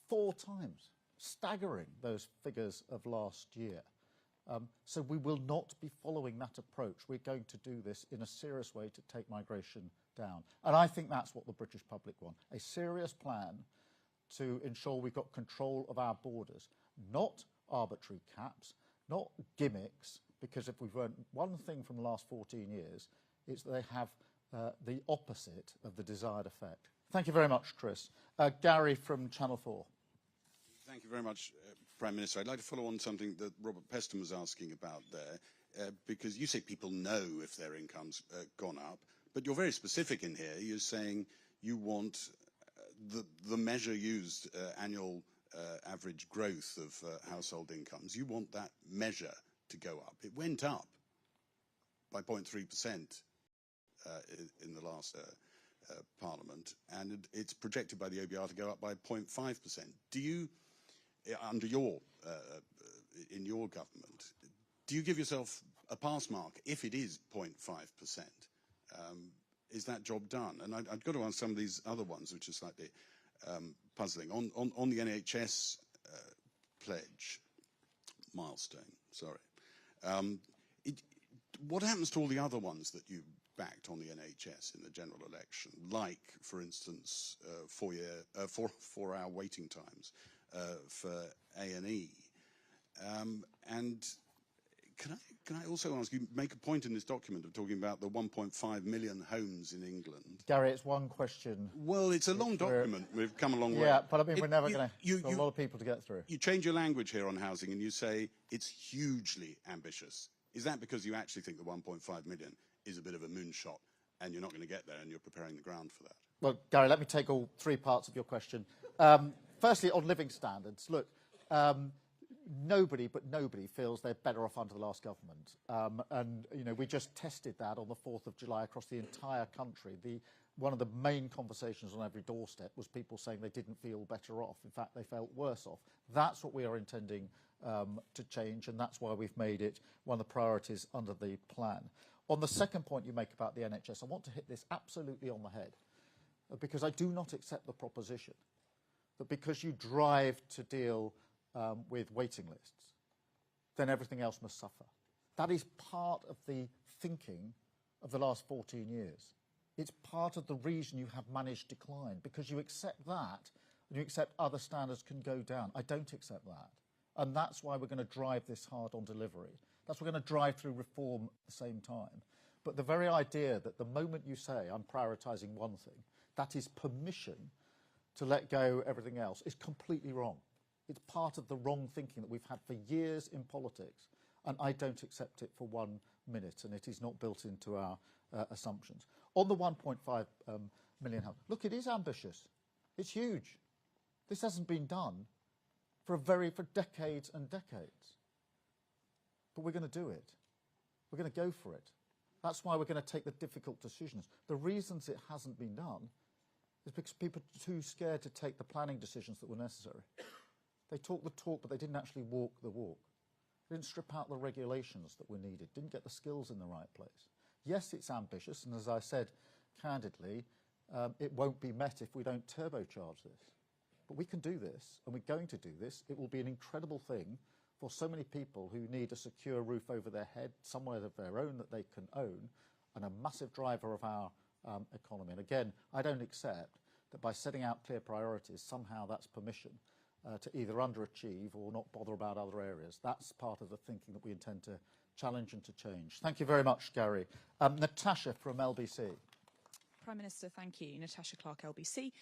Speaker 11: 4 times, staggering those figures of last year. So we will not be following that approach. We're going to do this in a serious way to take migration down. And I think that's what the British public want, a serious plan to ensure we've got control of our borders, not arbitrary caps, not gimmicks, because if we've learned one thing from the last 14 years, it's that they have the opposite of the desired effect. Thank you very much, Chris. Gary from Channel 4.
Speaker 16: Thank you very much, Prime Minister. I'd like to follow on something that Robert Peston was asking about there, because you say people know if their income's gone up, but you're very specific in here. You're saying you want the measure used, annual average growth of household incomes. You want that measure to go up. It went up by 0.3% in the last Parliament, and it's projected by the OBR to go up by 0.5%. Do you, under your in your government, do you give yourself a pass mark if it is 0.5%? Is that job done? And I've got to ask some of these other ones, which are slightly puzzling. On the NHS pledge milestone, sorry. What happens to all the other ones that you backed on the NHS in the general election, like, for instance, 4-hour waiting times for A&E? And can I also ask, you make a point in this document of talking about the 1.5 million homes in England.
Speaker 11: Gary, it's one question.
Speaker 16: Well, it's a long document. We've come a long way.
Speaker 11: Yeah, but I mean, we're never going to a lot of people to get through.
Speaker 16: You change your language here on housing and you say it's hugely ambitious. Is that because you actually think the 1.5 million is a bit of a moonshot and you're not going to get there and you're preparing the ground for that?
Speaker 11: Well, Gary, let me take all three parts of your question. Firstly, on living standards, look, nobody feels they're better off under the last government. And, you know, we just tested that on the 4th of July across the entire country. One of the main conversations on every doorstep was people saying they didn't feel better off. In fact, they felt worse off. That's what we are intending to change, and that's why we've made it one of the priorities under the plan. On the second point you make about the NHS, I want to hit this absolutely on the head, because I do not accept the proposition that because you drive to deal with waiting lists, then everything else must suffer. That is part of the thinking of the last 14 years. It's part of the reason you have managed decline, because you accept that and you accept other standards can go down. I don't accept that. And that's why we're going to drive this hard on delivery. That's why we're going to drive through reform at the same time. But the very idea that the moment you say, I'm prioritising one thing, that is permission to let go everything else, is completely wrong. It's part of the wrong thinking that we've had for years in politics, and I don't accept it for 1 minute, and it is not built into our assumptions. On the 1.5 million house, look, it is ambitious. It's huge. This hasn't been done for decades and decades. But we're going to do it. We're going to go for it. That's why we're going to take the difficult decisions. The reasons it hasn't been done is because people are too scared to take the planning decisions that were necessary. They talk the talk, but they didn't actually walk the walk. They didn't strip out the regulations that were needed, didn't get the skills in the right place. Yes, it's ambitious, and as I said candidly, it won't be met if we don't turbocharge this. But we can do this, and we're going to do this. It will be an incredible thing for so many people who need a secure roof over their head, somewhere of their own that they can own, and a massive driver of our economy. And again, I don't accept that by setting out clear priorities, somehow that's permission to either underachieve or not bother about other areas. That's part of the thinking that we intend to challenge and to change. Thank you very much, Gary. Natasha from LBC.
Speaker 17: Prime Minister, thank you. Natasha Clark, LBC.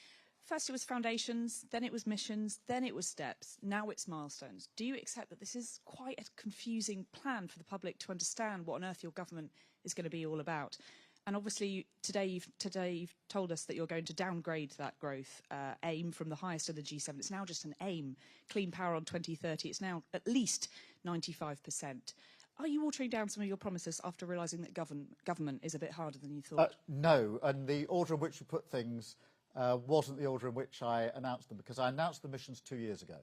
Speaker 17: First it was foundations, then it was missions, then it was steps, now it's milestones. Do you accept that this is quite a confusing plan for the public to understand what on earth your government is going to be all about? And obviously today you've told us that you're going to downgrade that growth aim from the highest of the G7. It's now just an aim. Clean power on 2030, it's now at least 95%. Are you watering down some of your promises after realising that government is a bit harder than you thought?
Speaker 11: No, and the order in which we put things wasn't the order in which I announced them, because I announced the missions 2 years ago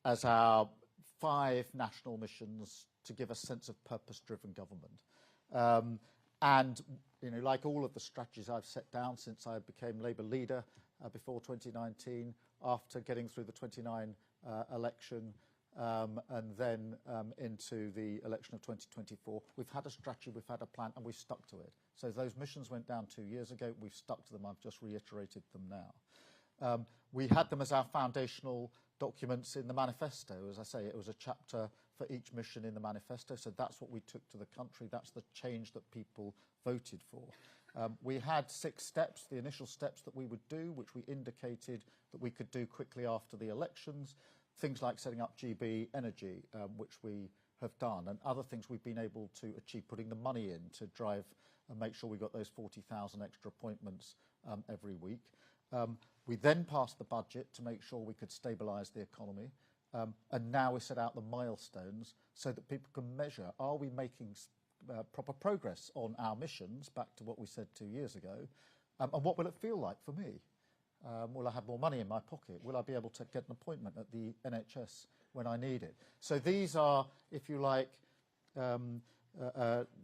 Speaker 11: as our 5 national missions to give a sense of purpose-driven government. And, you know, like all of the strategies I've set down since I became Labour leader before 2019, after getting through the 29 election, and then into the election of 2024, we've had a strategy, we've had a plan, and we've stuck to it. So those missions went down 2 years ago, we've stuck to them, I've just reiterated them now. We had them as our foundational documents in the manifesto. As I say, it was a chapter for each mission in the manifesto, so that's what we took to the country, that's the change that people voted for. We had 6 steps, the initial steps that we would do, which we indicated that we could do quickly after the elections, things like setting up GB Energy, which we have done, and other things we've been able to achieve, putting the money in to drive and make sure we got those 40,000 extra appointments every week. We then passed the budget to make sure we could stabilise the economy, and now we set out the milestones so that people can measure, are we making proper progress on our missions, back to what we said 2 years ago, and what will it feel like for me? Will I have more money in my pocket? Will I be able to get an appointment at the NHS when I need it? So these are, if you like,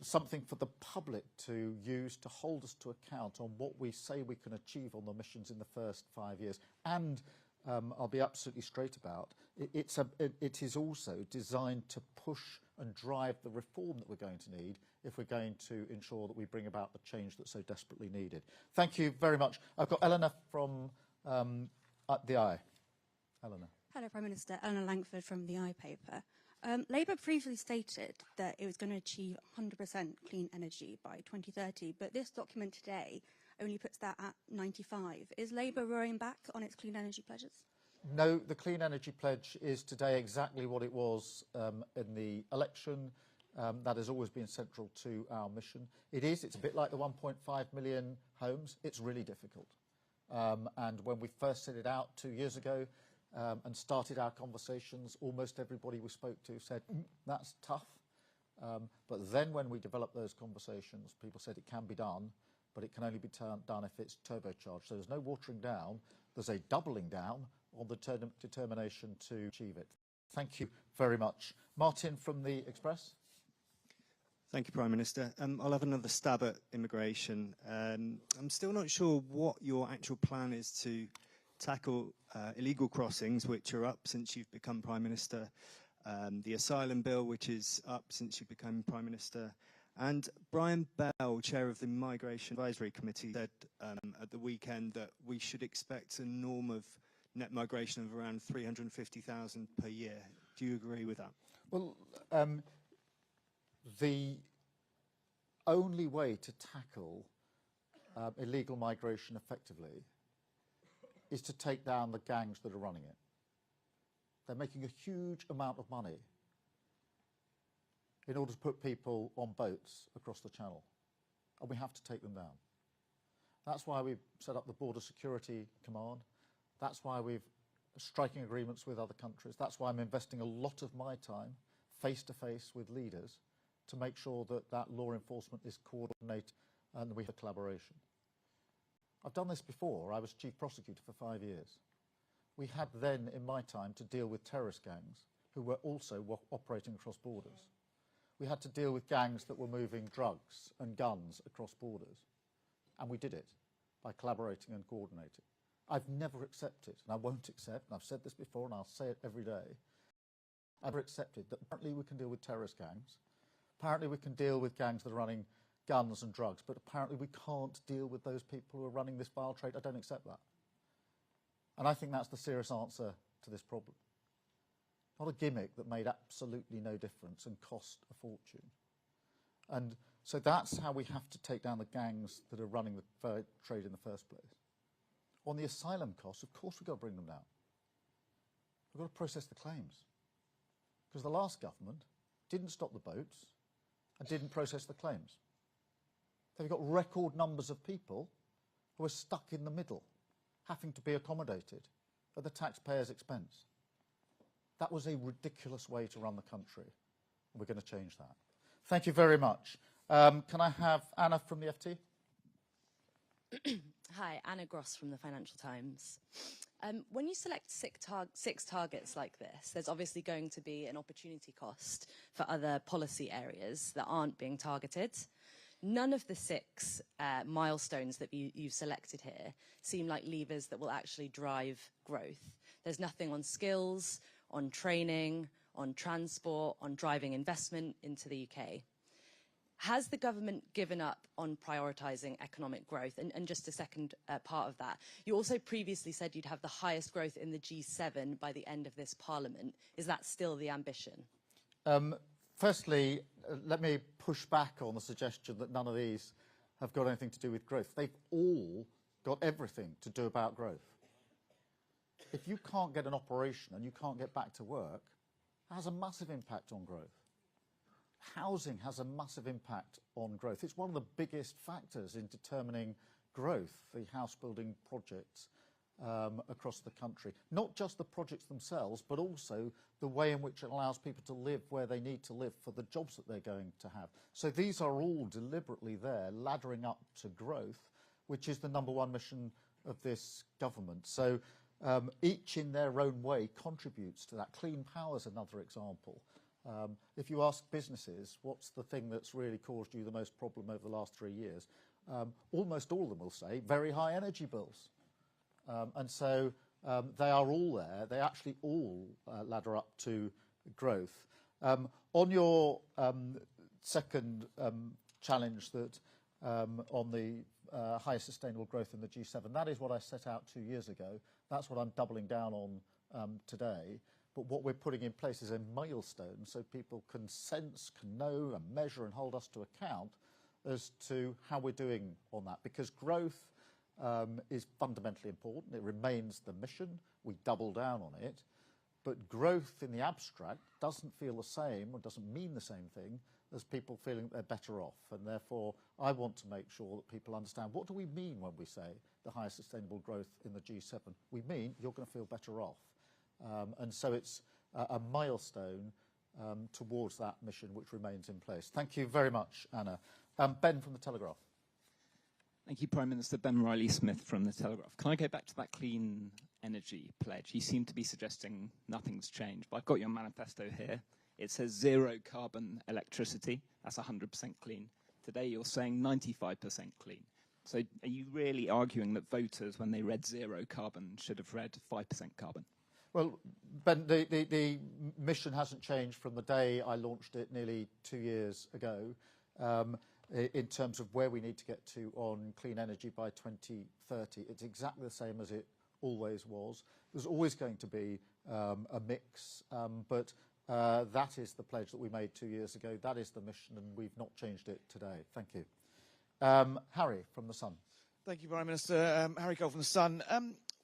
Speaker 11: something for the public to use to hold us to account on what we say we can achieve on the missions in the first 5 years. And I'll be absolutely straight about, it is also designed to push and drive the reform that we're going to need if we're going to ensure that we bring about the change that's so desperately needed. Thank you very much. I've got Eleanor from the Eye. Eleanor.
Speaker 18: Hello, Prime Minister. Eleanor Langford from the Eye paper. Labour previously stated that it was going to achieve 100% clean energy by 2030, but this document today only puts that at 95. Is Labour rowing back on its clean energy pledges?
Speaker 11: No, the clean energy pledge is today exactly what it was in the election. That has always been central to our mission. It's a bit like the 1.5 million homes. It's really difficult. And when we first set it out 2 years ago and started our conversations, almost everybody we spoke to said, that's tough. But then when we developed those conversations, people said it can be done, but it can only be done if it's turbocharged. So there's no watering down. There's a doubling down on the determination to achieve it. Thank you very much. Martin from the Express.
Speaker 19: Thank you, Prime Minister. I'll have another stab at immigration. I'm still not sure what your actual plan is to tackle illegal crossings, which are up since you've become Prime Minister, the asylum bill, which is up since you became Prime Minister. And Brian Bell, chair of the Migration Advisory Committee, said at the weekend that we should expect a norm of net migration of around 350,000 per year. Do you agree with that?
Speaker 11: Well, the only way to tackle illegal migration effectively is to take down the gangs that are running it. They're making a huge amount of money in order to put people on boats across the channel, and we have to take them down. That's why we've set up the Border Security Command. That's why we've striking agreements with other countries. That's why I'm investing a lot of my time face-to-face with leaders to make sure that that law enforcement is coordinated and we have collaboration. I've done this before. I was chief prosecutor for 5 years. We had then, in my time, to deal with terrorist gangs who were also operating across borders. We had to deal with gangs that were moving drugs and guns across borders. And we did it by collaborating and coordinating. I've never accepted, and I won't accept, and I've said this before and I'll say it every day, I've never accepted that apparently we can deal with terrorist gangs, apparently we can deal with gangs that are running guns and drugs, but apparently we can't deal with those people who are running this vile trade. I don't accept that. And I think that's the serious answer to this problem. Not a gimmick that made absolutely no difference and cost a fortune. And so that's how we have to take down the gangs that are running the trade in the first place. On the asylum costs, of course we've got to bring them down. We've got to process the claims. Because the last government didn't stop the boats and didn't process the claims. They've got record numbers of people who are stuck in the middle, having to be accommodated at the taxpayer's expense. That was a ridiculous way to run the country. We're going to change that. Thank you very much. Can I have Anna from the FT?
Speaker 20: Hi, Anna Gross from the Financial Times. When you select six targets like this, there's obviously going to be an opportunity cost for other policy areas that aren't being targeted. None of the six milestones that you've selected here seem like levers that will actually drive growth. There's nothing on skills, on training, on transport, on driving investment into the UK. Has the government given up on prioritising economic growth? And just a second part of that, you also previously said you'd have the highest growth in the G7 by the end of this Parliament. Is that still the ambition?
Speaker 11: Firstly, let me push back on the suggestion that none of these have got anything to do with growth. They've all got everything to do about growth. If you can't get an operation and you can't get back to work, it has a massive impact on growth. Housing has a massive impact on growth. It's one of the biggest factors in determining growth, the house building projects across the country. Not just the projects themselves, but also the way in which it allows people to live where they need to live for the jobs that they're going to have. So these are all deliberately there, laddering up to growth, which is the #1 mission of this government. So each in their own way contributes to that. Clean power is another example. If you ask businesses, what's the thing that's really caused you the most problem over the last 3 years? Almost all of them will say very high energy bills. And so they are all there. They actually all ladder up to growth. On your second challenge that on the higher sustainable growth in the G7, that is what I set out 2 years ago. That's what I'm doubling down on today. But what we're putting in place is a milestone so people can sense, can know and measure and hold us to account as to how we're doing on that. Because growth is fundamentally important. It remains the mission. We double down on it. But growth in the abstract doesn't feel the same or doesn't mean the same thing as people feeling that they're better off. And therefore, I want to make sure that people understand, what do we mean when we say the highest sustainable growth in the G7? We mean you're going to feel better off. And so it's a milestone towards that mission which remains in place. Thank you very much, Anna. Ben from the Telegraph.
Speaker 21: Thank you, Prime Minister. Ben Riley-Smith from the Telegraph. Can I go back to that clean energy pledge? You seem to be suggesting nothing's changed, but I've got your manifesto here. It says 0 carbon electricity. That's 100% clean. Today you're saying 95% clean. So are you really arguing that voters, when they read 0 carbon, should have read 5% carbon?
Speaker 11: Well, Ben, the mission hasn't changed from the day I launched it nearly 2 years ago. In terms of where we need to get to on clean energy by 2030. It's exactly the same as it always was. There's always going to be a mix, but that is the pledge that we made 2 years ago. That is the mission, and we've not changed it today. Thank you. Harry from The Sun.
Speaker 22: Thank you, Prime Minister. Harry Cole from The Sun.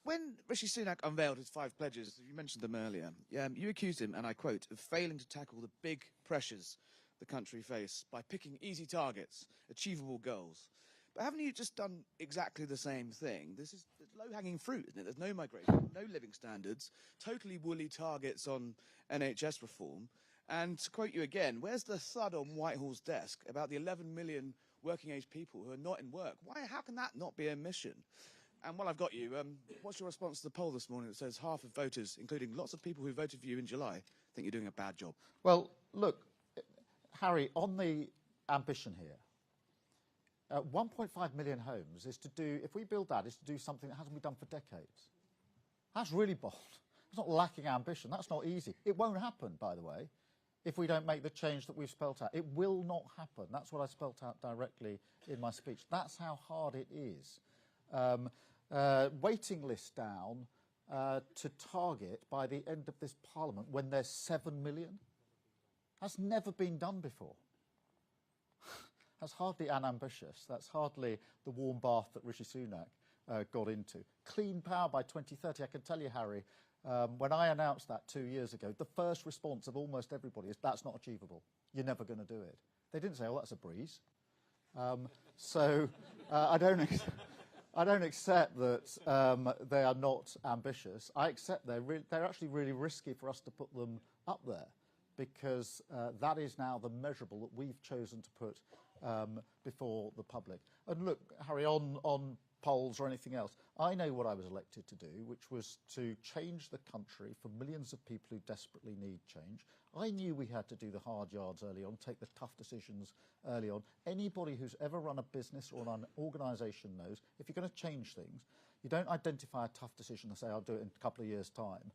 Speaker 22: When Rishi Sunak unveiled his 5 pledges, you mentioned them earlier, you accused him, and I quote, of failing to tackle the big pressures the country face by picking easy targets, achievable goals. But haven't you just done exactly the same thing? This is low-hanging fruit, isn't it? There's no migration, no living standards, totally woolly targets on NHS reform. And to quote you again, where's the thud on Whitehall's desk about the 11 million working-age people who are not in work? How can that not be a mission? And while I've got you, what's your response to the poll this morning that says half of voters, including lots of people who voted for you in July, think you're doing a bad job?
Speaker 11: Well, look, Harry, on the ambition here, 1.5 million homes is to do, if we build that, is to do something that hasn't been done for decades. That's really bold. It's not lacking ambition. That's not easy. It won't happen, by the way, if we don't make the change that we've spelt out. It will not happen. That's what I spelt out directly in my speech. That's how hard it is. Waiting list down to target by the end of this Parliament when there's 7 million. That's never been done before. That's hardly unambitious. That's hardly the warm bath that Rishi Sunak got into. Clean power by 2030. I can tell you, Harry, when I announced that 2 years ago, the first response of almost everybody is, that's not achievable. You're never going to do it. They didn't say, oh, that's a breeze. I don't accept that they are not ambitious. I accept they're actually really risky for us to put them up there, because that is now the measurable that we've chosen to put before the public. And look, Harry, on polls or anything else, I know what I was elected to do, which was to change the country for millions of people who desperately need change. I knew we had to do the hard yards early on, take the tough decisions early on. Anybody who's ever run a business or an organisation knows if you're going to change things, you don't identify a tough decision and say, I'll do it in a couple of years' time.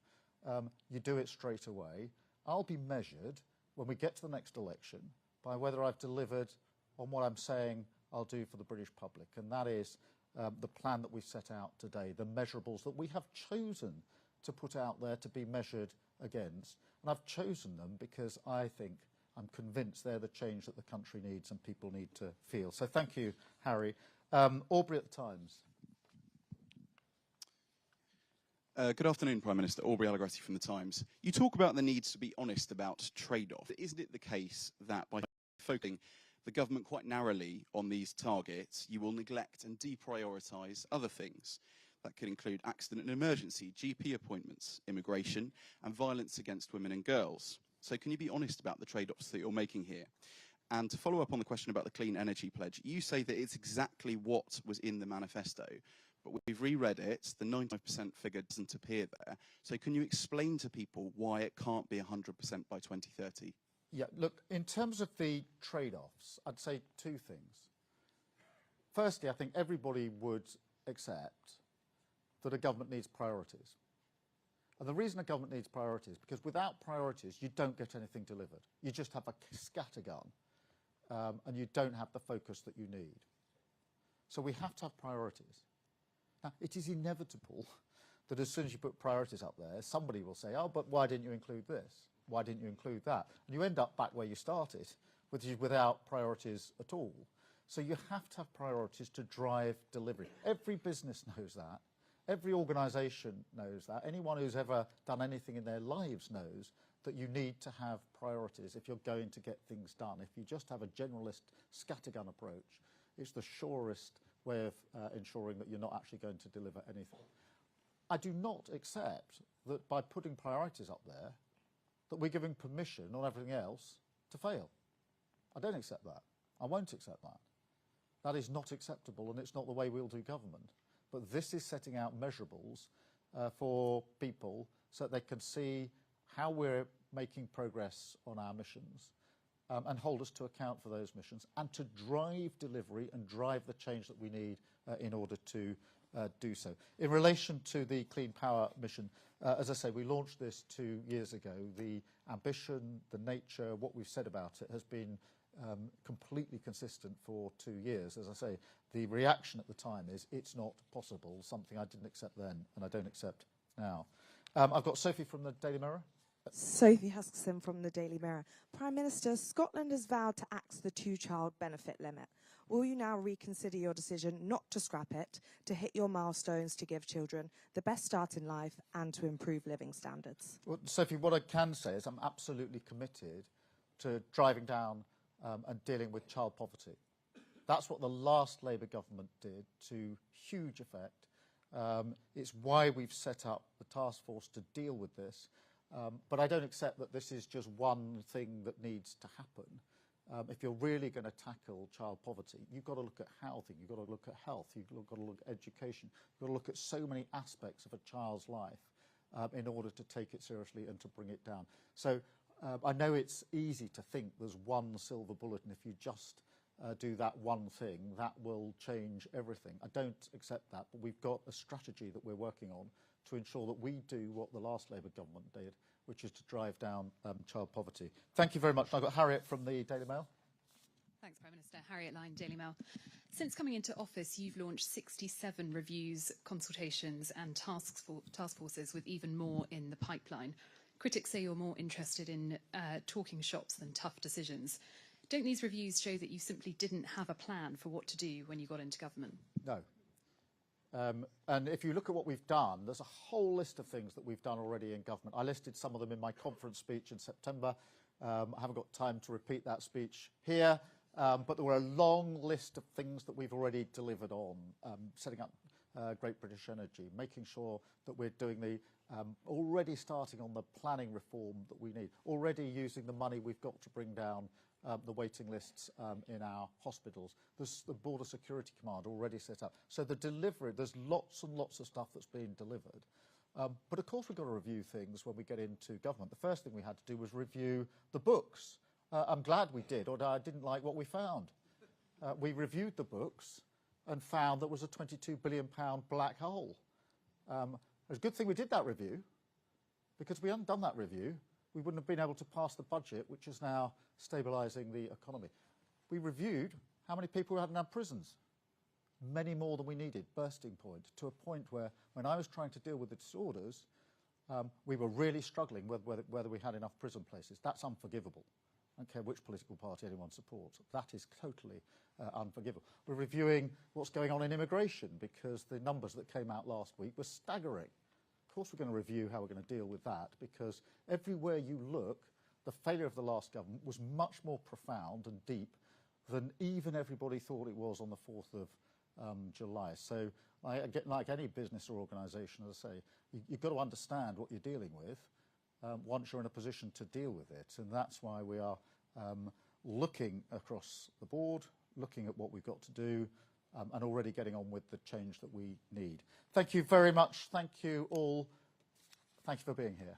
Speaker 11: You do it straight away. I'll be measured when we get to the next election by whether I've delivered on what I'm saying I'll do for the British public. And that is the plan that we've set out today, the measurables that we have chosen to put out there to be measured against. And I've chosen them because I think I'm convinced they're the change that the country needs and people need to feel. So thank you, Harry. Aubrey at the Times.
Speaker 1: Good afternoon, Prime Minister. Aubrey Alagrassi from The Times. You talk about the needs to be honest about trade-off. Isn't it the case that by focusing the government quite narrowly on these targets, you will neglect and deprioritise other things? That could include accident and emergency, GP appointments, immigration, and violence against women and girls. So can you be honest about the trade-offs that you're making here? And to follow up on the question about the Clean Energy Pledge, you say that it's exactly what was in the manifesto. But we've reread it, the 95% figure doesn't appear there. So can you explain to people why it can't be 100% by 2030?
Speaker 11: Yeah, look, in terms of the trade-offs, I'd say two things. Firstly, I think everybody would accept that a government needs priorities. And the reason a government needs priorities is because without priorities, you don't get anything delivered. You just have a scattergun, and you don't have the focus that you need. So we have to have priorities. Now, it is inevitable that as soon as you put priorities up there, somebody will say, oh, but why didn't you include this? Why didn't you include that? And you end up back where you started, which is without priorities at all. So you have to have priorities to drive delivery. Every business knows that. Every organisation knows that. Anyone who's ever done anything in their lives knows that you need to have priorities if you're going to get things done. If you just have a generalist scattergun approach, it's the surest way of ensuring that you're not actually going to deliver anything. I do not accept that by putting priorities up there that we're giving permission on everything else to fail. I don't accept that. I won't accept that. That is not acceptable, and it's not the way we'll do government. But this is setting out measurables for people so that they can see how we're making progress on our missions and hold us to account for those missions and to drive delivery and drive the change that we need in order to do so. In relation to the Clean Power mission, as I say, we launched this 2 years ago. The ambition, the nature, what we've said about it has been completely consistent for 2 years. As I say, the reaction at the time is it's not possible, something I didn't accept then and I don't accept now. I've got Sophie from the Daily Mirror.
Speaker 2: Sophie Huskisson from the Daily Mirror. Prime Minister, Scotland has vowed to axe the two-child benefit limit. Will you now reconsider your decision not to scrap it, to hit your milestones to give children the best start in life and to improve living standards?
Speaker 11: Well, Sophie, what I can say is I'm absolutely committed to driving down and dealing with child poverty. That's what the last Labour government did to huge effect. It's why we've set up the task force to deal with this. But I don't accept that this is just one thing that needs to happen. If you're really going to tackle child poverty, you've got to look at housing, you've got to look at health, you've got to look at education, you've got to look at so many aspects of a child's life in order to take it seriously and to bring it down. So I know it's easy to think there's one silver bullet, and if you just do that one thing, that will change everything. I don't accept that, but we've got a strategy that we're working on to ensure that we do what the last Labour government did, which is to drive down child poverty. Thank you very much. I've got Harriet from the Daily Mail.
Speaker 23: Thanks, Prime Minister. Harriet Line, Daily Mail. Since coming into office, you've launched 67 reviews, consultations and task forces, with even more in the pipeline. Critics say you're more interested in talking shops than tough decisions. Don't these reviews show that you simply didn't have a plan for what to do when you got into government?
Speaker 11: No. And if you look at what we've done, there's a whole list of things that we've done already in government. I listed some of them in my conference speech in September. I haven't got time to repeat that speech here, but there were a long list of things that we've already delivered on, setting up Great British Energy, making sure that we're doing the, already starting on the planning reform that we need, already using the money we've got to bring down the waiting lists in our hospitals. There's the Border Security Command already set up. So the delivery, there's lots and lots of stuff that's being delivered. But of course we've got to review things when we get into government. The first thing we had to do was review the books. I'm glad we did, although I didn't like what we found. We reviewed the books and found there was a £22 billion black hole. It's a good thing we did that review, because if we hadn't done that review, we wouldn't have been able to pass the budget, which is now stabilising the economy. We reviewed how many people we had in our prisons. Many more than we needed, bursting point, to a point where, when I was trying to deal with the disorders, we were really struggling with whether we had enough prison places. That's unforgivable. I don't care which political party anyone supports. That is totally unforgivable. We're reviewing what's going on in immigration because the numbers that came out last week were staggering. Of course we're going to review how we're going to deal with that, because everywhere you look, the failure of the last government was much more profound and deep than even everybody thought it was on the 4th of July. So like any business or organisation, as I say, you've got to understand what you're dealing with once you're in a position to deal with it. And that's why we are looking across the board, looking at what we've got to do, and already getting on with the change that we need. Thank you very much. Thank you all. Thank you for being here.